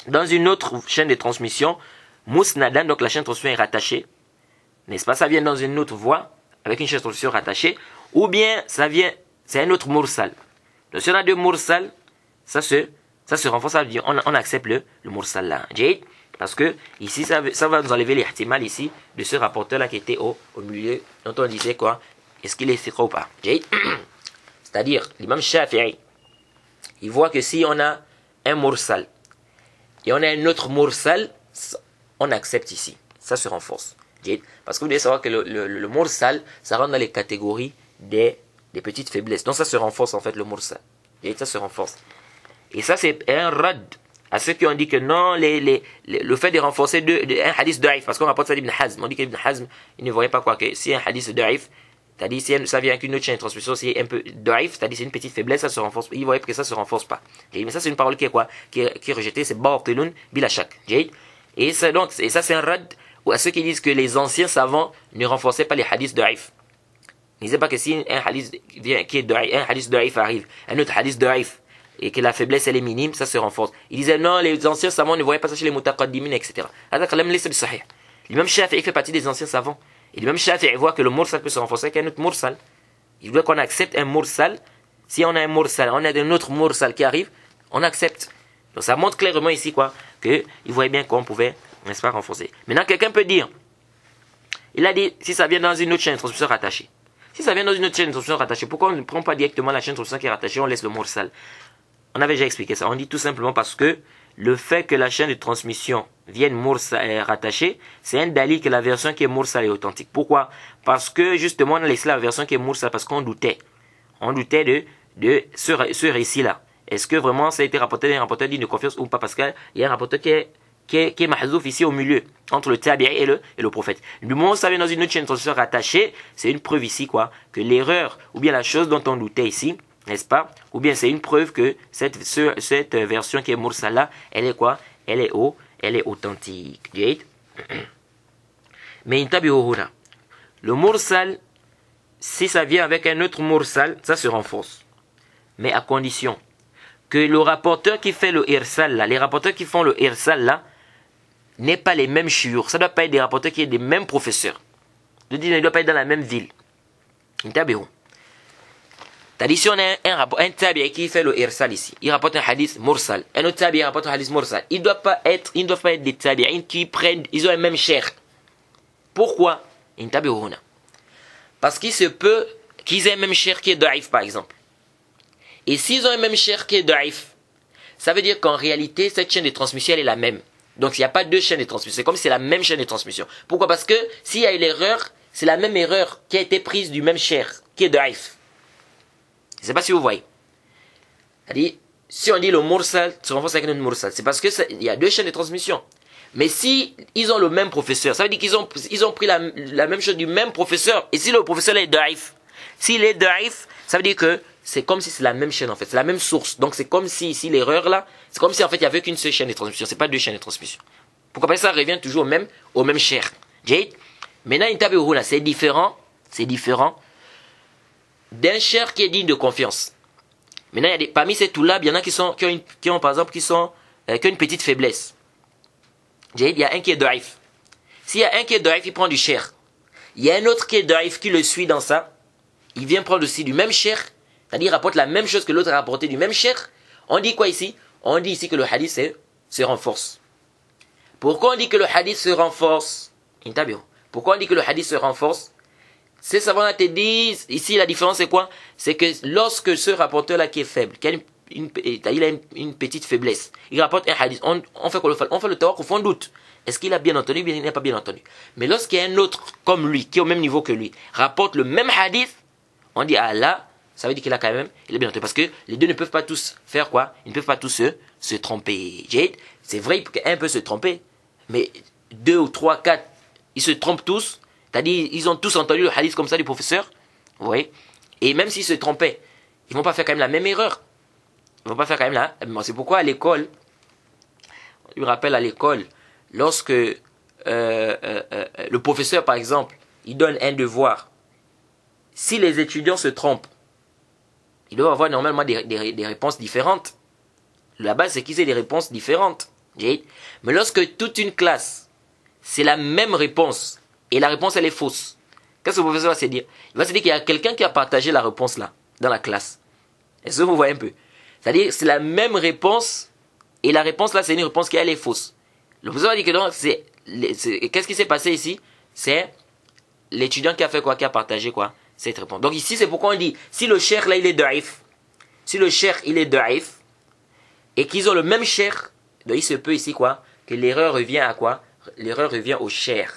dans une autre chaîne de transmission, musnadan, donc la chaîne de transmission est rattachée, n'est-ce pas? Ça vient dans une autre voie avec une chaîne de transmission rattachée, ou bien ça vient, c'est un autre mursal. Donc si on a deux mursal, ça se renforce, ça veut dire on accepte le mursal là. Parce que ici ça va nous enlever l'ihtimal ici de ce rapporteur là qui était au milieu, dont on disait quoi? Est-ce qu'il est thiqa ou pas? C'est-à-dire, l'imam Shafi'i, il voit que si on a un mursal et on a un autre mursal, on accepte ici. Ça se renforce. Parce que vous devez savoir que le mursal, ça rentre dans les catégories des petites faiblesses. Donc ça se renforce en fait le mursal. Ça se renforce. Et ça c'est un rad à ceux qui ont dit que non, le fait de renforcer un hadith da'if, parce qu'on rapporte ça d'Ibn Hazm, on dit qu'Ibn Hazm, il ne voyait pas quoi, que si un hadith da'if, c'est-à-dire si ça vient avec une autre chaîne de transmission, c'est un peu da'if, c'est-à-dire c'est une petite faiblesse, ça se renforce. Il voyait que ça se renforce pas. Mais ça c'est une parole qui est quoi? Qui est rejetée, c'est batilun bila shak. Et ça c'est un rad à ceux qui disent que les anciens savants ne renforçaient pas les hadiths da'if. Ils ne disaient pas que si un hadith qui est da'if, un hadith da'if arrive, un autre hadith da'if, et que la faiblesse elle est minime, ça se renforce. Ils disaient non, les anciens savants ne voyaient pas ça chez les mutaqaddimin, etc. L'imam Shafi'i fait partie des anciens savants. Et l'imam Shafi'i voit que le mursal peut se renforcer avec un autre mursal. Il veut qu'on accepte un mursal. Si on a un mursal, on a un autre mursal qui arrive, on accepte. Donc ça montre clairement ici quoi, qu'il voyait bien qu'on pouvait, n'est-ce pas, renforcer. Maintenant quelqu'un peut dire, il a dit si ça vient dans une autre chaîne de transmission rattachée. Si ça vient dans une autre chaîne de transmission rattachée, pourquoi on ne prend pas directement la chaîne de transmission qui est rattachée, on laisse le mursal? On avait déjà expliqué ça. On dit tout simplement parce que le fait que la chaîne de transmission vienne rattachée, c'est un dalil que la version qui est mursal est authentique. Pourquoi? Parce que justement on a laissé la version qui est mursal parce qu'on doutait. On doutait de ce récit-là. Est-ce que vraiment ça a été rapporté d'un rapporteur digne de confiance ou pas? Parce qu'il y a un rapporteur qui est mahzouf ici au milieu, entre le tabi'i et le prophète. Du moment où ça vient dans une autre chaîne de transmission rattachée, c'est une preuve ici quoi, que l'erreur, ou bien la chose dont on doutait ici, n'est-ce pas? Ou bien c'est une preuve que cette version qui est mursala, elle est quoi? Elle est authentique. Mais intabihuhuna. Le mursal, si ça vient avec un autre mursal, ça se renforce. Mais à condition que le rapporteur qui fait le irsal là, les rapporteurs qui font le irsal là, n'aient pas les mêmes chiours. Ça ne doit pas être des rapporteurs qui aient des mêmes professeurs. Je dis, ils ne doivent pas être dans la même ville. Intabihu. C'est-à-dire, si on a un tabi'i qui fait le irsal ici, il rapporte un hadith mursal. Un autre tabi'i rapporte un hadith mursal. Ils ne doivent pas être des tabi'ins qui prennent, ils ont un même chair. Pourquoi? Intabihuna. Parce qu'il se peut qu'ils aient un même chair qui est daif, par exemple. Et s'ils ont un même chair qui est daif, ça veut dire qu'en réalité, cette chaîne de transmission, elle est la même. Donc, il n'y a pas deux chaînes de transmission. C'est comme si c'est la même chaîne de transmission. Pourquoi? Parce que s'il y a eu l'erreur, c'est la même erreur qui a été prise du même chair, qui est daif. Je ne sais pas si vous voyez. C'est-à-dire, si on dit le mursal, se renforce avec notre mursal, c'est parce qu'il y a deux chaînes de transmission. Mais si ils ont le même professeur, ça veut dire qu'ils ont pris la même chose du même professeur. Et si le professeur est daif, s'il est daif, ça veut dire que c'est comme si c'est la même chaîne en fait, c'est la même source. Donc c'est comme si ici l'erreur là, c'est comme si en fait il n'y avait qu'une seule chaîne de transmission, c'est pas deux chaînes de transmission. Pourquoi? Parce que ça revient toujours au même chair. Jade. Maintenant intabihu là, c'est différent d'un chair qui est digne de confiance. Maintenant parmi ces toulab, il y en a qui ont par exemple qui ont une petite faiblesse. Il y a un qui est daif. S'il y a un qui est daif, il prend du chair. Il y a un autre qui est daif qui le suit dans ça. Il vient prendre aussi du même chair. C'est-à-dire il rapporte la même chose que l'autre a rapporté du même chair. On dit quoi ici? On dit ici que le hadith se renforce. Pourquoi on dit que le hadith se renforce? Pourquoi on dit que le hadith se renforce? Ces savants te disent, ici la différence c'est quoi? C'est que lorsque ce rapporteur-là qui est faible, qui a une petite faiblesse, il rapporte un hadith, on fait le tawakuf, on doute. Est-ce qu'il a bien entendu ou bien il n'a pas bien entendu? Mais lorsqu'il y a un autre comme lui, qui est au même niveau que lui, rapporte le même hadith, on dit, ah là, ça veut dire qu'il a quand même, il est bien entendu. Parce que les deux ne peuvent pas tous faire quoi? Ils ne peuvent pas tous se tromper. C'est vrai qu'un peut se tromper, mais 2 ou 3, 4, ils se trompent tous. C'est-à-dire, ils ont tous entendu le hadith comme ça du professeur. Vous voyez? Et même s'ils se trompaient, ils ne vont pas faire quand même la même erreur. Ils ne vont pas faire quand même la même erreur. C'est pourquoi à l'école, je me rappelle à l'école, lorsque le professeur, par exemple, il donne un devoir, si les étudiants se trompent, ils doivent avoir normalement des réponses différentes. La base, c'est qu'ils aient des réponses différentes. Mais lorsque toute une classe, c'est la même réponse, et la réponse, elle est fausse, qu'est-ce que le professeur va se dire? Il va se dire qu'il y a quelqu'un qui a partagé la réponse là, dans la classe. Est-ce que vous voyez un peu? C'est-à-dire, c'est la même réponse, et la réponse là, c'est une réponse qui, elle est fausse. Le professeur va dire que donc, qu'est-ce qui s'est passé ici? C'est l'étudiant qui a fait quoi? Qui a partagé quoi? Cette réponse. Donc ici, c'est pourquoi on dit, si le cheikh là, il est daif, et qu'ils ont le même cheikh, donc il se peut ici quoi? Que l'erreur revient à quoi? L'erreur revient au cheikh.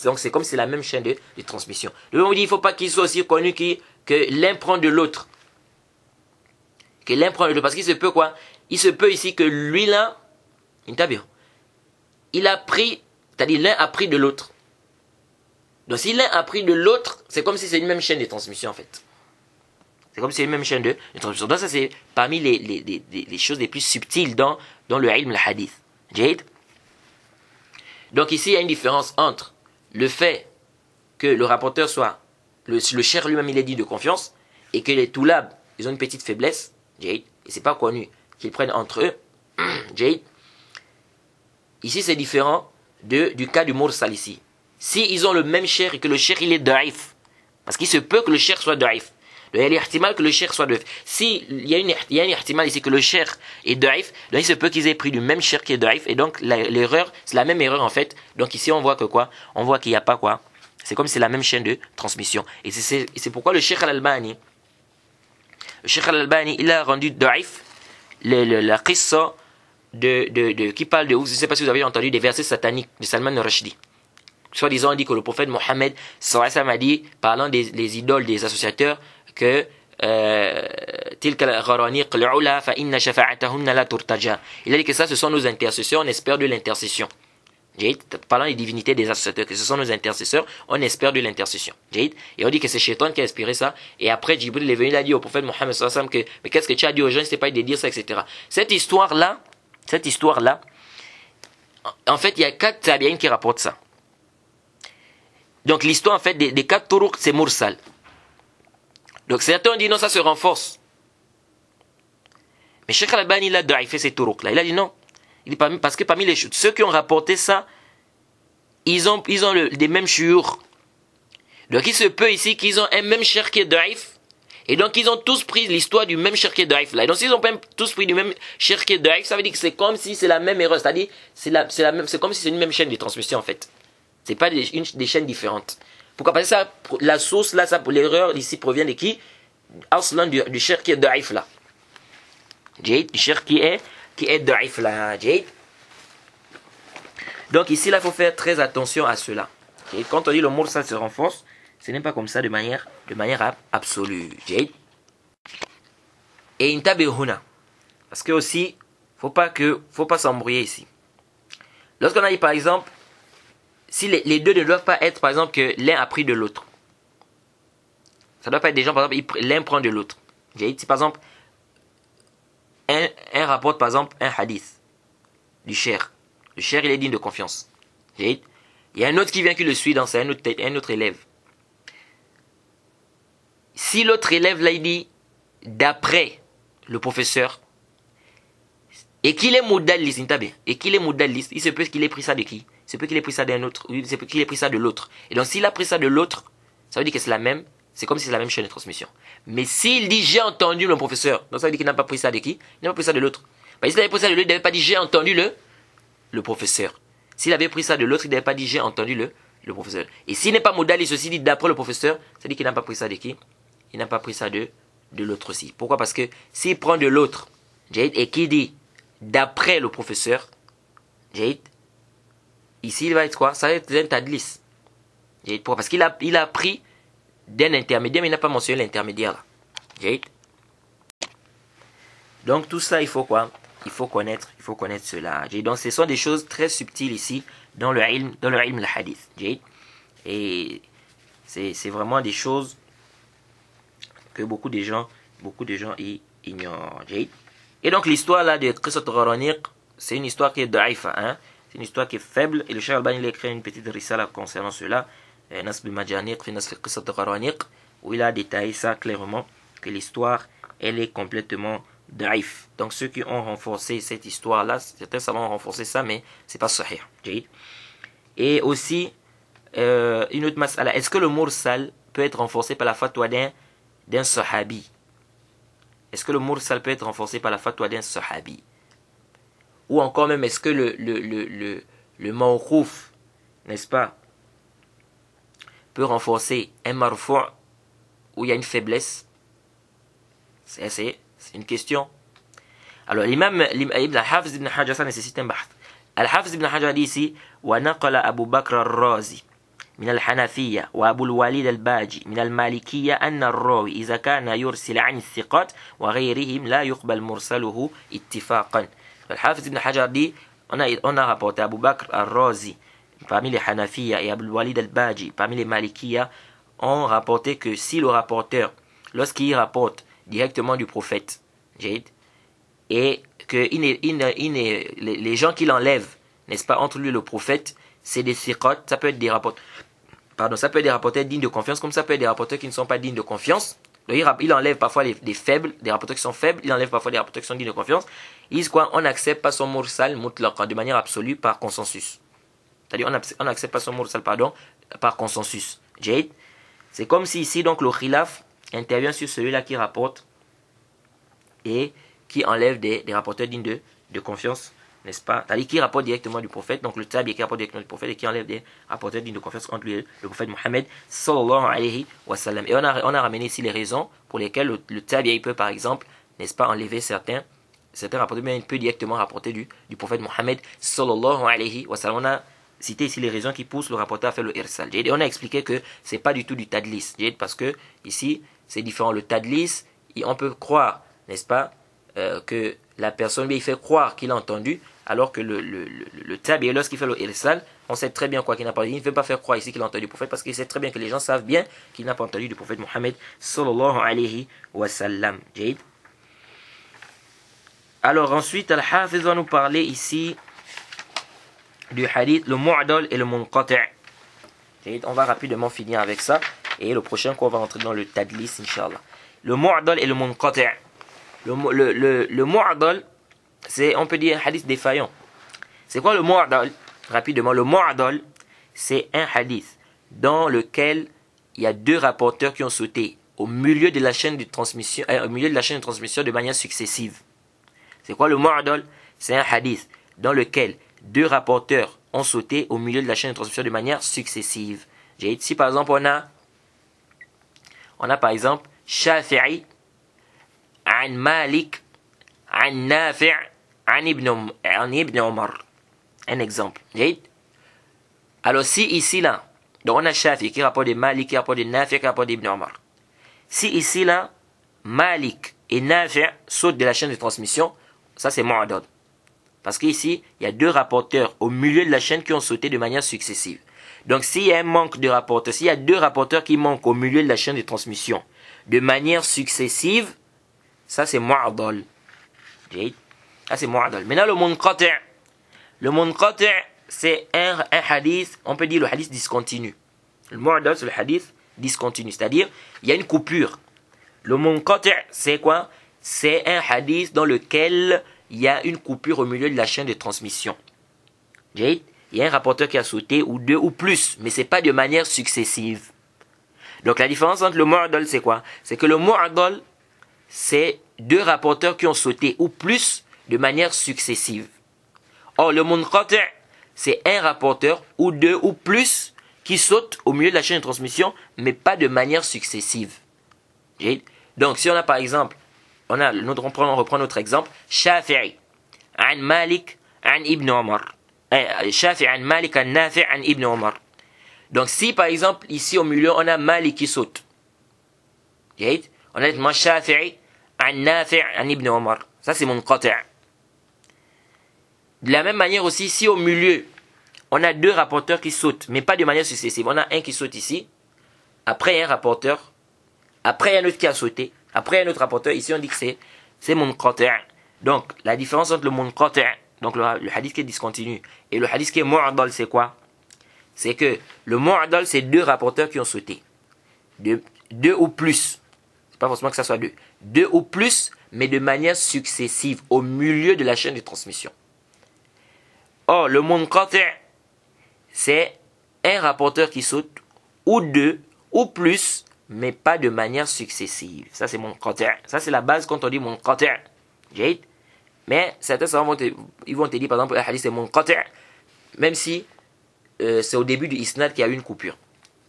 Donc c'est comme si c'est la même chaîne de transmission. Donc on dit, il ne faut pas qu'ils soient aussi connus que l'un prend de l'autre. Parce qu'il se peut quoi? Il se peut ici que lui là, il a pris, c'est-à-dire l'un a pris de l'autre. Donc si l'un a pris de l'autre, c'est comme si c'est une même chaîne de transmission en fait. C'est comme si c'est une même chaîne de transmission. Donc ça c'est parmi les choses les plus subtiles dans le ilm al-hadith. Jade. Donc ici il y a une différence entre le fait que le rapporteur soit, le cheikh lui-même il est dit de confiance, et que les toulab, ils ont une petite faiblesse, Jade, et c'est pas connu qu'ils prennent entre eux, Jade. Ici c'est différent du cas du mursal ici. Si ils ont le même cheikh et que le cheikh il est daif, parce qu'il se peut que le cheikh soit daif, il y a l'ihtimal que le cheikh soit daif. Si il y a un ihtimal ici que le cheikh est daif, donc il se peut qu'ils aient pris du même cheikh qui est daif, et donc l'erreur, c'est la même erreur en fait. Donc ici on voit que quoi? On voit qu'il n'y a pas quoi? C'est comme si c'est la même chaîne de transmission. Et c'est pourquoi le cheikh al-Albani, il a rendu daif la qissa qui parle de, je ne sais pas si vous avez entendu des versets sataniques de Salman al-Rashidi. Soit-disant, on dit que le prophète Mohammed a dit, parlant des idoles des associateurs, que تلك الغرانيق العلا فإن شفاعتهن لا ترتجى. Il a dit que ça, ce sont nos intercesseurs, on espère de l'intercession. Parlant des divinités des intercesseurs, que ce sont nos intercesseurs, on espère de l'intercession. Et on dit que c'est Shaitan qui a inspiré ça. Et après, Jibril est venu, il a dit au prophète Mohammed sallallahu alayhi wa sallam que, mais qu'est-ce que tu as dit aux gens, c'est pas de dire ça, etc. Cette histoire-là, en fait, il y a 4 tabi'in qui rapportent ça. Donc l'histoire, en fait, des 4 turuq, c'est mursal. Donc certains ont dit non, ça se renforce. Mais Cheikh Al-Albani, il a daïfé ces turuq-là. Il a dit non. Il dit, parce que parmi ceux qui ont rapporté ça, ils ont des mêmes shiur. Donc il se peut ici qu'ils ont un même cheikh qui est daïf. Et donc ils ont tous pris l'histoire du même cheikh qui est daïf là. Et donc s'ils ont tous pris du même cheikh qui est daïf, ça veut dire que c'est comme si c'est la même erreur. C'est-à-dire c'est comme si c'est une même chaîne de transmission en fait. C'est pas des chaînes différentes. Pourquoi? Parce que ça, la source là, ça, l'erreur ici provient de qui? Aslan du cheikh qui est daïf là. Du cheikh qui est daïf là. Donc ici là, il faut faire très attention à cela. Quand on dit le mursal se renforce, ce n'est pas comme ça de manière absolue. Et intabihuna. Parce que aussi, faut pas s'embrouiller ici. Lorsqu'on a dit par exemple, si les deux ne doivent pas être par exemple que l'un a pris de l'autre. Ça doit pas être des gens par exemple, l'un prend de l'autre. Si par exemple, un rapporte par exemple un hadith du cher. Le cher il est digne de confiance. Il y a un autre qui vient qui le suit dans ça, un autre élève. Si l'autre élève là il dit d'après le professeur et qu'il est modaliste, il se peut qu'il ait pris ça de qui? Il se peut qu'il ait pris ça d'un autre, il se peut qu'il ait pris ça de l'autre. Et donc s'il a pris ça de l'autre, ça veut dire que c'est la même, c'est comme si c'est la même chaîne de transmission. Mais s'il dit j'ai entendu le professeur, donc ça veut dire qu'il n'a pas pris ça de qui? Il n'a pas pris ça de l'autre. Parce qu'il avait pris ça de l'autre, il n'avait pas dit j'ai entendu le professeur. S'il avait pris ça de l'autre, il n'avait pas dit j'ai entendu le professeur. Et s'il n'est pas modaliste aussi, dit d'après le professeur, ça veut dire qu'il n'a pas pris ça de qui? Il n'a pas pris ça de l'autre aussi. Pourquoi? Parce que s'il prend de l'autre, et qui dit d'après le professeur, ici il va être quoi? Ça va être un tadlis. Pourquoi? Parce qu'il a pris d'un intermédiaire, mais il n'a pas mentionné l'intermédiaire là. Donc tout ça, il faut quoi? Il faut connaître cela. Donc ce sont des choses très subtiles ici dans le ilm al-hadith. Et c'est vraiment des choses que beaucoup de gens ignorent. Et donc l'histoire là de Qissat Gharaniq, c'est une histoire qui est da'ifa, hein? C'est une histoire qui est faible. Et le Cheikh Albani il a écrit une petite risala concernant cela, Nasb al-Majaniq fi Nasf Qissat Gharaniq, où il a détaillé ça clairement, que l'histoire elle est complètement daif. Donc ceux qui ont renforcé cette histoire là, certains savants ont renforcé ça, mais c'est pas sahih. Et aussi une autre mas'ala, est-ce que le mursal peut être renforcé par la fatwa d'un sahabi? Est-ce que le mursal peut être renforcé par la fatwa d'un sahabi? Ou encore même, est-ce que le mawqouf, n'est-ce pas, peut renforcer un marfu' où il y a une faiblesse? C'est une question. Alors l'imam Al-Hafiz ibn Hajar, ça nécessite un bahth. Al-Hafiz ibn Hajar dit ici وَنَقَلَ أبو بكر الرازي من الحنفية وأبو الوليد الباجي من المالكية أن الراوي إذا كان يرسل عن الثقات وغيرهم لا يقبل مرسله اتفاقا. Al-Hafiz ibn Hajar dit, on a rapporté Abu Bakr al-Razi parmi les Hanafiya et Abu al-Walid al-Baji parmi les Malikiya ont rapporté que si le rapporteur, lorsqu'il rapporte directement du prophète, et que les gens qui l'enlèvent, n'est-ce pas, entre lui et le prophète, c'est des thiqat, ça peut être des rapporteurs, ça peut être des rapporteurs dignes de confiance, comme ça peut être des rapporteurs qui ne sont pas dignes de confiance. Il enlève parfois des faibles, des rapporteurs qui sont faibles, il enlève parfois des rapporteurs qui sont dignes de confiance. Ils disent quoi? On n'accepte pas son mursal mutlaq de manière absolue par consensus. C'est-à-dire on n'accepte pas son mursal par consensus. C'est comme si ici donc le khilaf intervient sur celui-là qui rapporte et qui enlève des rapporteurs dignes de confiance, n'est-ce pas? C'est-à-dire qui rapporte directement du prophète, donc le tabi qui rapporte directement du prophète et qui enlève des rapporteurs dignes de confiance entre lui et le prophète Mohammed sallallahu alayhi wa sallam. Et on a ramené ici les raisons pour lesquelles le tabi peut par exemple, n'est-ce pas, enlever certains rapporteurs, mais il peut directement rapporter du prophète Mohammed sallallahu alayhi wa sallam. On a cité ici les raisons qui poussent le rapporteur à faire le irsal. Et on a expliqué que c'est pas du tout du tadlis, parce que ici c'est différent. Le tadlis, on peut croire, n'est-ce pas, que la personne, il fait croire qu'il a entendu, alors que le tabi, lorsqu'il fait le irsal, on sait très bien quoi qu'il n'a pas dit. Il ne veut pas faire croire ici qu'il a entendu du prophète, parce qu'il sait très bien que les gens savent bien qu'il n'a pas entendu du prophète Mohammed sallallahu alayhi wa sallam. Alors ensuite, Al-Hafiz va nous parler ici du hadith, le mu'dal et le munqati'. On va rapidement finir avec ça. Et le prochain cours, on va rentrer dans le tadlis, Inch'Allah. Le mu'dal et le munqati'. Le mu'dal, c'est, on peut dire, un hadith défaillant. C'est quoi le mu'dal? Rapidement, le mu'dal, c'est un hadith dans lequel il y a deux rapporteurs qui ont sauté au milieu de la chaîne de transmission, de manière successive. C'est quoi le mu'dal? C'est un hadith dans lequel deux rapporteurs ont sauté au milieu de la chaîne de transmission de manière successive. Si par exemple on a par exemple Shafi'i an Malik an Nafi' an Ibn Omar. Un exemple. Alors si ici là, donc on a Shafi'i qui rapporte de Malik, qui rapporte de Nafi', qui rapporte d'Ibn Omar. Si ici là, Malik et Nafi' sautent de la chaîne de transmission, ça c'est mu'dal. Parce qu'ici, il y a deux rapporteurs au milieu de la chaîne qui ont sauté de manière successive. Donc s'il y a un manque de rapporteurs, s'il y a deux rapporteurs qui manquent au milieu de la chaîne de transmission de manière successive, ça c'est mu'dal. Ça c'est mu'dal. Maintenant le munqati'. Le munqati', c'est un hadith, on peut dire le hadith discontinu. Le mu'dal, c'est le hadith discontinu. C'est-à-dire, il y a une coupure. Le munqati', c'est quoi? C'est un hadith dans lequel il y a une coupure au milieu de la chaîne de transmission. Il y a un rapporteur qui a sauté, ou deux, ou plus, mais ce n'est pas de manière successive. Donc la différence entre le mu'dal, c'est quoi? C'est que le mu'dal, c'est deux rapporteurs qui ont sauté, ou plus, de manière successive. Or, le munqati', c'est un rapporteur, ou deux, ou plus, qui sautent au milieu de la chaîne de transmission, mais pas de manière successive. Donc si on a par exemple, on reprend notre exemple, Shafi'i an Malik an Ibn Omar. Shafi'i an Malik an Nafi' an Ibn Omar. Donc si par exemple ici au milieu on a Malik qui saute, on a Shafi'i an Nafi' an Ibn Omar. Ça c'est munqati'. De la même manière aussi, si au milieu on a deux rapporteurs qui sautent, mais pas de manière successive, on a un qui saute ici, après il y a un rapporteur, après il y a un autre qui a sauté, après il y a un autre rapporteur, ici on dit que c'est munqati'. Donc la différence entre le munqati', donc le hadith qui est discontinu, et le hadith qui est mu'dal, c'est quoi? C'est que le mu'dal, c'est deux rapporteurs qui ont sauté. Deux ou plus. C'est pas forcément que ça soit deux. Deux ou plus, mais de manière successive, au milieu de la chaîne de transmission. Or, le munqati', c'est un rapporteur qui saute, ou deux, ou plus, mais pas de manière successive. Ça, c'est munqati'. Ça, c'est la base quand on dit munqati'. Mais certains savants ils vont te dire, par exemple, le hadith c'est munqati', même si c'est au début du isnad qu'il y a eu une coupure.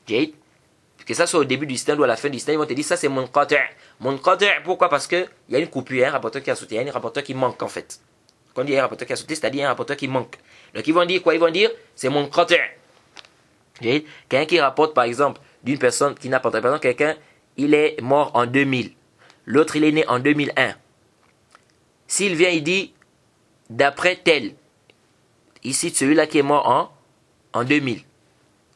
Que ça soit au début du isnad ou à la fin du isnad, ils vont te dire, ça c'est munqati'. Munqati', pourquoi? Parce qu'il y a une coupure, il y a un rapporteur qui a sauté, il y a un rapporteur qui manque en fait. Quand on dit un rapporteur qui a sauté, c'est-à-dire un rapporteur qui manque. Donc ils vont dire quoi? Ils vont dire, c'est munqati'. Quelqu'un qui rapporte par exemple d'une personne qui n'a pas entendu. Par exemple, quelqu'un, il est mort en 2000. L'autre, il est né en 2001. S'il vient, il dit, d'après tel, ici, celui-là qui est mort en 2000.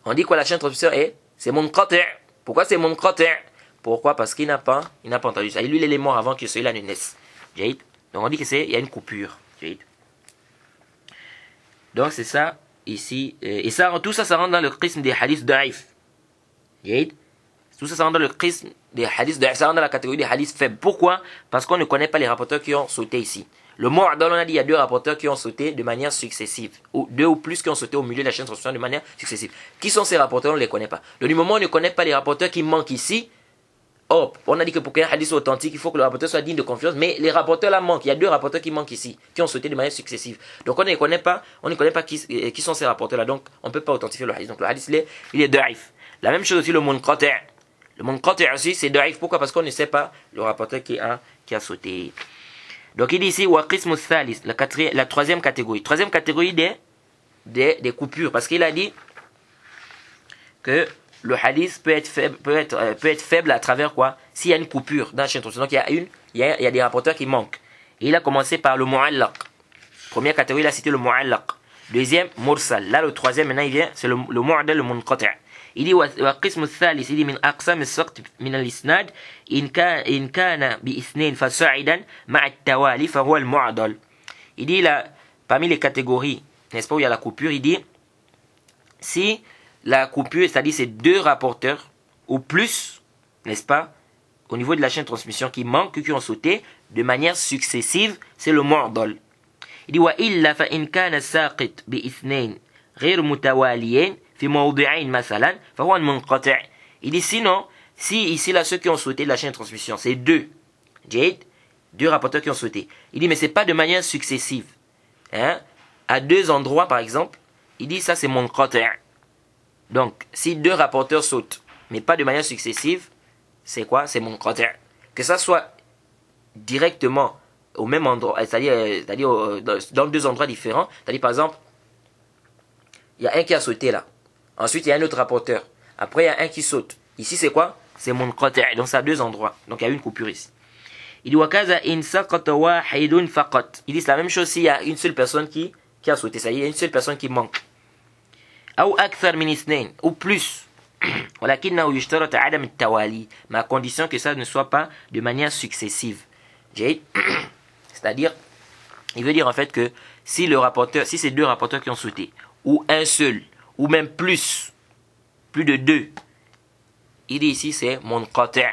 On dit quoi la chaîne de transmission est? C'est munqati'. Pourquoi c'est munqati'? Pourquoi? Parce qu'il n'a pas entendu ça. Et lui, il est mort avant que celui-là ne naisse. Donc on dit qu'il y a une coupure. Donc c'est ça ici. Et ça, tout ça, ça rentre dans le qism des hadiths da'if. Tout ça, ça rentre dans le qism des hadiths da'if. Ça rentre dans la catégorie des hadiths faibles. Pourquoi? Parce qu'on ne connaît pas les rapporteurs qui ont sauté ici. Le mu'dal, on a dit, il y a deux rapporteurs qui ont sauté de manière successive. Ou deux ou plus qui ont sauté au milieu de la chaîne de transmission de manière successive. Qui sont ces rapporteurs? On ne les connaît pas. Donc du moment où on ne connaît pas les rapporteurs qui manquent ici, on a dit que pour qu'un hadith soit authentique, il faut que le rapporteur soit digne de confiance. Mais les rapporteurs là manquent. Il y a deux rapporteurs qui manquent ici, qui ont sauté de manière successive. Donc on ne connaît pas qui sont ces rapporteurs là. Donc on ne peut pas authentifier le hadith. Donc le hadith il est da'if. La même chose aussi le munqati'. Le munqati' aussi c'est da'if. Pourquoi? Parce qu'on ne sait pas le rapporteur qui a sauté. Donc il dit ici wa qismu thalis, la troisième catégorie. Troisième catégorie des coupures. Parce qu'il a dit que le hadith peut être faible à travers quoi? S'il y a une coupure dans la chaîne de transmission. Donc il y a des rapporteurs qui manquent. Et il a commencé par le mu'allaq. Première catégorie, il a cité le mu'allaq. Deuxième, mursal. Là, le troisième, maintenant, il vient, c'est le mu'adal, le munqati'. Il dit, وقسم الثالث il dit من أقسام السقط من الإسناد إن كان بإثنين فصاعدا مع التوالي فهو المعضل. Il dit là, parmi les catégories, n'est-ce pas, où il y a la coupure, il dit, si la coupure, c'est-à-dire c'est deux rapporteurs ou plus, n'est-ce pas, au niveau de la chaîne de transmission qui manquent, qui ont sauté de manière successive, c'est le mu'dal. Il dit وإلا فإن كان الساقط بإثنين غير متواليين في موضعين مثلا فهو المنقطع. Il dit sinon, si ici là ceux qui ont sauté de la chaîne de transmission, c'est deux rapporteurs qui ont sauté. Il dit mais c'est pas de manière successive. Hein? À deux endroits par exemple, il dit ça c'est munqati'. Donc si deux rapporteurs sautent, mais pas de manière successive, c'est quoi? C'est munqati'. Que ça soit directement au même endroit, c'est-à-dire dans deux endroits différents, c'est-à-dire par exemple, il y a un qui a sauté là, ensuite il y a un autre rapporteur, après il y a un qui saute. Ici c'est quoi? C'est munqati', donc c'est à deux endroits, donc il y a une coupure ici. Il dit wakaza in saqata wahidun faqat. Il dit c'est la même chose s'il y a une seule personne qui a sauté, c'est-à-dire il y a une seule personne qui manque. Ou akthar min ithnain, ou plus. ولكنه يشترط عدم التوالي, mais à condition que ça ne soit pas de manière successive. C'est-à-dire, il veut dire en fait que si c'est deux rapporteurs qui ont sauté, ou un seul, ou même plus de deux, il dit ici c'est munqati',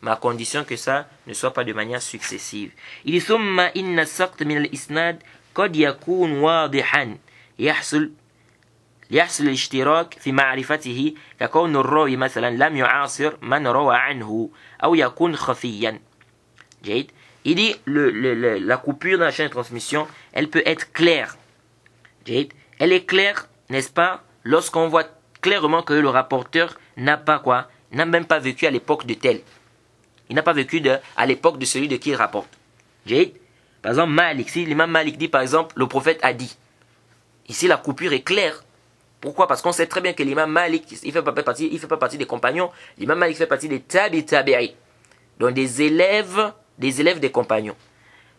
mais à condition que ça ne soit pas de manière successive. Il dit ثم إن السقط من الإسناد قد يكون واضحا يحصل الاشتراك في معرفته ككون الراوي مثلا لم يعاصر من روى عنه أو يكون خفيا. Il dit la coupure dans la chaîne de transmission, elle peut être claire. Elle est claire, n'est-ce pas, lorsqu'on voit clairement que le rapporteur n'a même pas vécu à l'époque de tel. Il n'a pas vécu à l'époque de celui de qui il rapporte. Par exemple, Malik, si l'imam Malik dit par exemple, le prophète a dit. Ici la coupure est claire. Pourquoi? Parce qu'on sait très bien que l'imam Malik, il fait pas partie des compagnons. L'imam Malik fait partie des tabi'i. Donc des élèves des compagnons.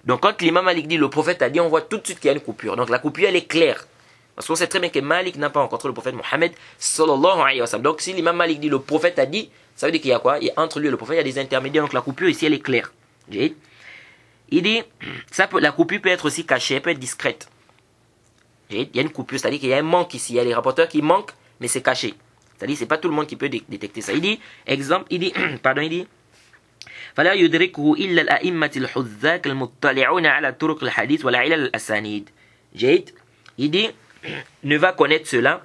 Donc quand l'imam Malik dit le prophète a dit, on voit tout de suite qu'il y a une coupure. Donc la coupure elle est claire. Parce qu'on sait très bien que Malik n'a pas rencontré le prophète Mohammed sallallahu alayhi wa sallam. Donc si l'imam Malik dit le prophète a dit, ça veut dire qu'il y a quoi? Il y a entre lui et le prophète, il y a des intermédiaires. Donc la coupure ici elle est claire. Il dit, la coupure peut être aussi cachée, elle peut être discrète. Il y a une coupure, c'est-à-dire qu'il y a un manque ici. Il y a les rapporteurs qui manquent, mais c'est caché. C'est-à-dire c'est pas tout le monde qui peut détecter ça. Il dit, فلا يدركه إلا الأئمة الحذاك المطلعون على طرق الحديث ولا علل الأسانيد. Il dit, ne va connaître cela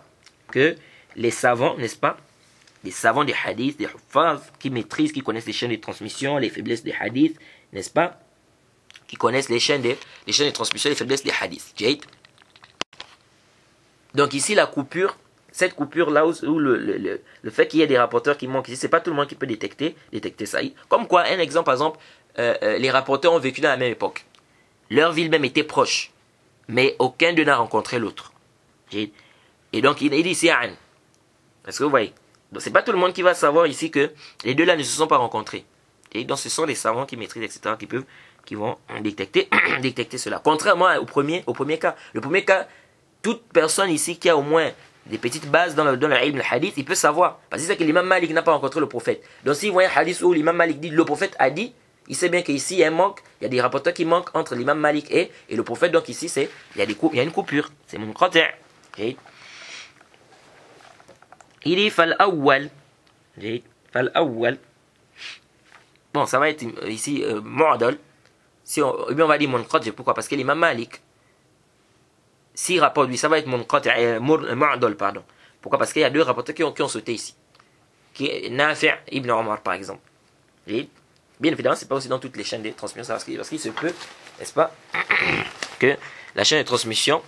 que les savants, n'est-ce pas? Les savants des hadiths, des huffaz, qui maîtrisent, qui connaissent les chaînes de transmission, les faiblesses des hadiths, n'est-ce pas? Qui connaissent les chaînes de transmission, les faiblesses des hadiths. Donc ici la coupure, cette coupure là où le fait qu'il y ait des rapporteurs qui manquent ici, c'est pas tout le monde qui peut détecter ça. Comme quoi, un exemple par exemple, les rapporteurs ont vécu dans la même époque. Leur ville même était proche, mais aucun d'eux n'a rencontré l'autre. Et donc il dit ici, est-ce que vous voyez? Donc c'est pas tout le monde qui va savoir ici que les deux là ne se sont pas rencontrés. Et donc ce sont les savants qui maîtrisent, etc., qui vont détecter cela. Contrairement au premier cas. Le premier cas, toute personne ici qui a au moins des petites bases dans le ilm al-hadith, il peut savoir. Parce que c'est que l'imam Malik n'a pas rencontré le prophète. Donc s'il voit un hadith où l'imam Malik dit le prophète a dit, il sait bien qu'ici il y a un manque, il y a des rapporteurs qui manquent entre l'imam Malik et le prophète. Donc ici il y a une coupure. C'est mon munqati'. Il dit fal-awwal. Bon, ça va être ici mu'adal. On va dire munqati'. Pourquoi? Parce que l'imam Malik, s'il rapporte lui, ça va être mu'adal, pardon. Pourquoi? Parce qu'il y a deux rapporteurs qui ont sauté ici. Qui est Nafi' ibn Omar, par exemple. Et bien évidemment, c'est pas aussi dans toutes les chaînes de transmission, parce qu'il se peut, n'est-ce pas, que la chaîne de transmission,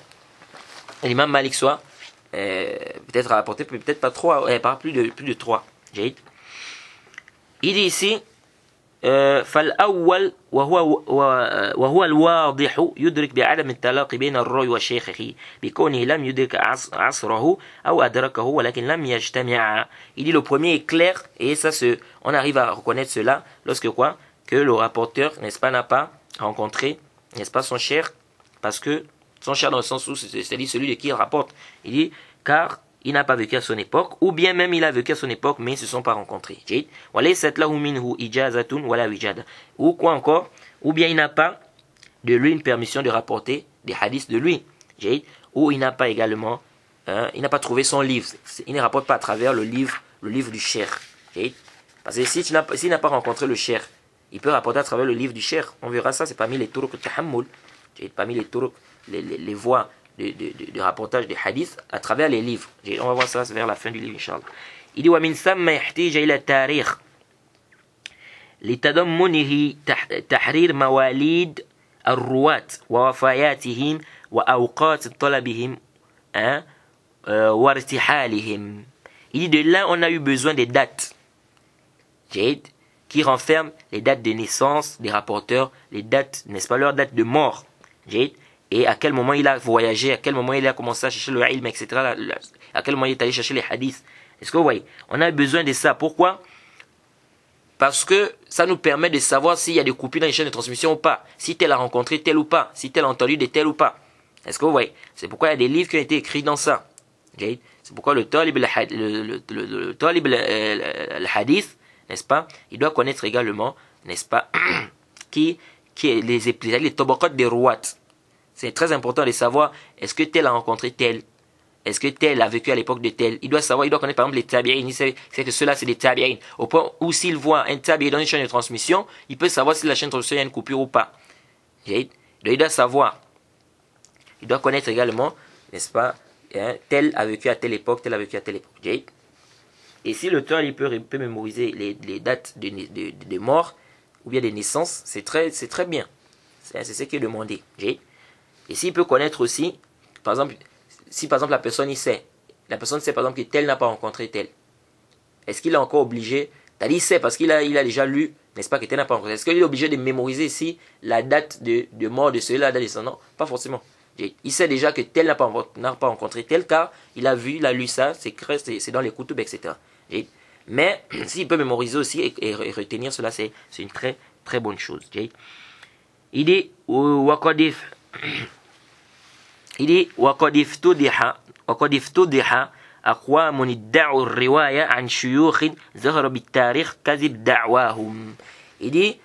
l'imam Malik soit peut-être rapporté, peut-être pas trop, par plus de 3. Il dit ici, فالأول وهو الواضح يدرك بعدم التلاقي بين الراوي وشيخه بكونه لم يدرك عصره أو أدركه ولكن لم يجتمع. Il dit le premier est clair et ça on arrive à reconnaître cela lorsque quoi? Que le rapporteur, n'est-ce pas, n'a pas rencontré, n'est-ce pas, son cher, parce que son cher dans le sens où c'est-à-dire celui de qui il rapporte. Il dit car il n'a pas vécu à son époque, ou bien même il a vécu à son époque, mais ils ne se sont pas rencontrés. Ou quoi encore, ou bien il n'a pas de lui une permission de rapporter des hadiths de lui. Ou il n'a pas également, il n'a pas trouvé son livre. Il ne rapporte pas à travers le livre du cher. Parce que s'il n'a pas rencontré le cher, il peut rapporter à travers le livre du cher. On verra ça, c'est parmi les turuq tahammul, parmi les turuq, les voies de rapportage des hadiths à travers les livres. On va voir ça vers la fin du livre, Inch'Allah. Il dit ومن ثم يحتاج إلى التاريخ لتضمنه تحرير مواليد الرواة ووفياتهم وأوقات طلبهم وارتحالهم. Il dit de là on a eu besoin des dates qui renferment les dates de naissance des rapporteurs, les dates, n'est-ce pas, leur date de mort. Et à quel moment il a voyagé, à quel moment il a commencé à chercher le ilm, etc. À quel moment il est allé chercher les hadiths. Est-ce que vous voyez? On a besoin de ça. Pourquoi? Parce que ça nous permet de savoir s'il y a des coupures dans les chaînes de transmission ou pas. Si tel a rencontré tel ou pas. Si tel a entendu de tel ou pas. Est-ce que vous voyez? C'est pourquoi il y a des livres qui ont été écrits dans ça. C'est pourquoi le talib al-hadith, n'est-ce pas? Il doit connaître également, n'est-ce pas, qui est les tabaqat des rouat. C'est très important de savoir est-ce que tel a rencontré tel, est-ce que tel a vécu à l'époque de tel. Il doit savoir, il doit connaître par exemple les tabi'in. Il sait que ceux-là c'est des tabi'in. Au point où s'il voit un tabi'in dans une chaîne de transmission, il peut savoir si la chaîne de transmission il y a une coupure ou pas. Donc il doit savoir. Il doit connaître également, n'est-ce pas, tel a vécu à telle époque, tel a vécu à telle époque. Et si le talib peut mémoriser les dates de mort ou bien de naissance, c'est très bien. C'est ce qui est demandé. Et s'il peut connaître aussi, par exemple, si par exemple la personne sait par exemple que tel n'a pas rencontré tel, est-ce qu'il est encore obligé, il sait parce qu'il a déjà lu, n'est-ce pas, que tel n'a pas rencontré, est-ce qu'il est obligé de mémoriser ici la date de mort de celui-là, la date de son nom? Pas forcément. Il sait déjà que tel n'a pas rencontré tel car il a vu, il a lu ça, c'est dans les kutub, etc. Mais s'il peut mémoriser aussi et retenir cela, c'est une très très bonne chose. Il dit وقد افتضح أقوام ادعوا الرواية عن شيوخ ظهر بالتاريخ كذب دعواهم. Il dit,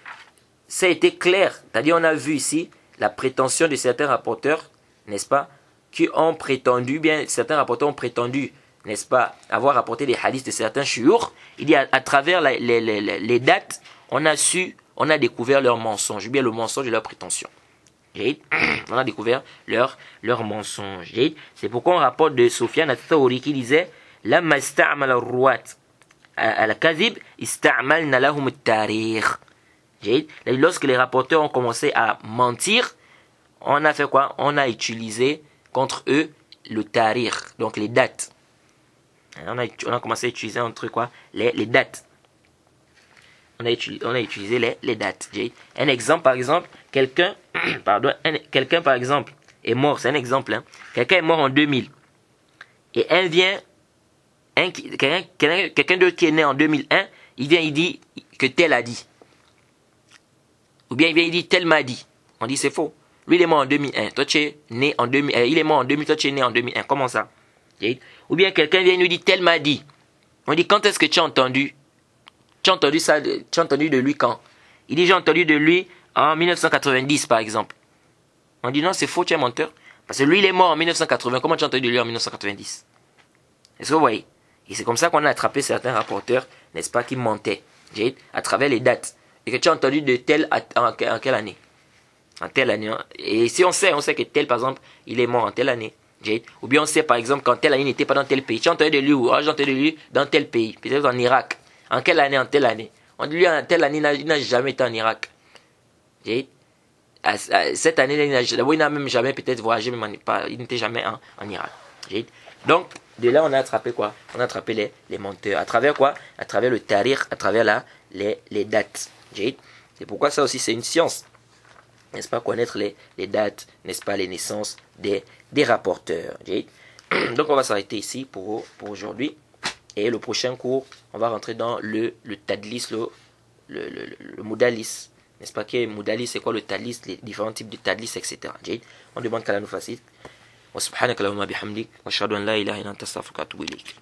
ça a été clair, c'est-à-dire on a vu ici la prétention de certains rapporteurs, n'est-ce pas, qui ont prétendu, bien certains rapporteurs ont prétendu, n'est-ce pas, avoir rapporté des hadiths de certains shuyukh. Il dit à travers les dates, on a découvert leurs mensonges, ou bien le mensonge de leurs prétentions. On a découvert leur mensonge. C'est pourquoi on rapporte de Sufyan al-Thawri qui disait لما استعمل الرواة الكذب استعملنا لهم التاريخ. Lorsque les rapporteurs ont commencé à mentir, on a fait quoi? On a utilisé contre eux le tarikh, donc les dates. On a commencé à utiliser entre quoi? Les dates. On a utilisé les dates. Un exemple, par exemple, quelqu'un par exemple est mort, c'est un exemple. Hein. Quelqu'un est mort en 2000. Et quelqu'un d'autre qui est né en 2001, il vient, il dit que tel a dit. Ou bien il vient, il dit tel m'a dit. On dit c'est faux. Lui il est mort en 2001. Toi tu es né en 2000. Il est mort en 2000. Toi tu es né en 2001. Comment ça? Ou bien quelqu'un vient nous dit tel m'a dit. On dit quand est-ce que tu as entendu? Tu as entendu ça? Tu as entendu de lui quand? Il dit j'ai entendu de lui en 1990 par exemple. On dit non c'est faux, tu es menteur. Parce que lui il est mort en 1980. Comment tu as entendu de lui en 1990? Est-ce que vous voyez? Et c'est comme ça qu'on a attrapé certains rapporteurs, n'est-ce pas, qui mentaient à travers les dates. Et que tu as entendu de tel en quelle année? En telle année. Et si on sait que tel, par exemple, il est mort en telle année. Ou bien on sait, par exemple, qu'en telle année, il n'était pas dans tel pays. Tu as entendu de lui ou j'ai entendu de lui dans tel pays. Peut-être en Irak. En quelle année? En telle année. On dit lui, en telle année, il n'a jamais été en Irak. Cette année, il n'a même jamais peut-être voyagé, même il n'était jamais en Irak. Donc, de là, on a attrapé quoi? On a attrapé les menteurs. À travers quoi? À travers le tarikh, à travers les dates. C'est pourquoi ça aussi c'est une science. N'est-ce pas, connaître les dates, n'est-ce pas, les naissances des rapporteurs. Donc on va s'arrêter ici pour aujourd'hui. Et le prochain cours, on va rentrer dans le tadlis, le moudalis. N'est-ce pas, que moudalis, c'est quoi le tadlis, les différents types de tadlis, etc. On demande qu'Allah nous facilite. Wa subhanaka Allahumma bihamdik, wa ashhadu an la ilaha illa anta astaghfiruka wa atubu ilayk.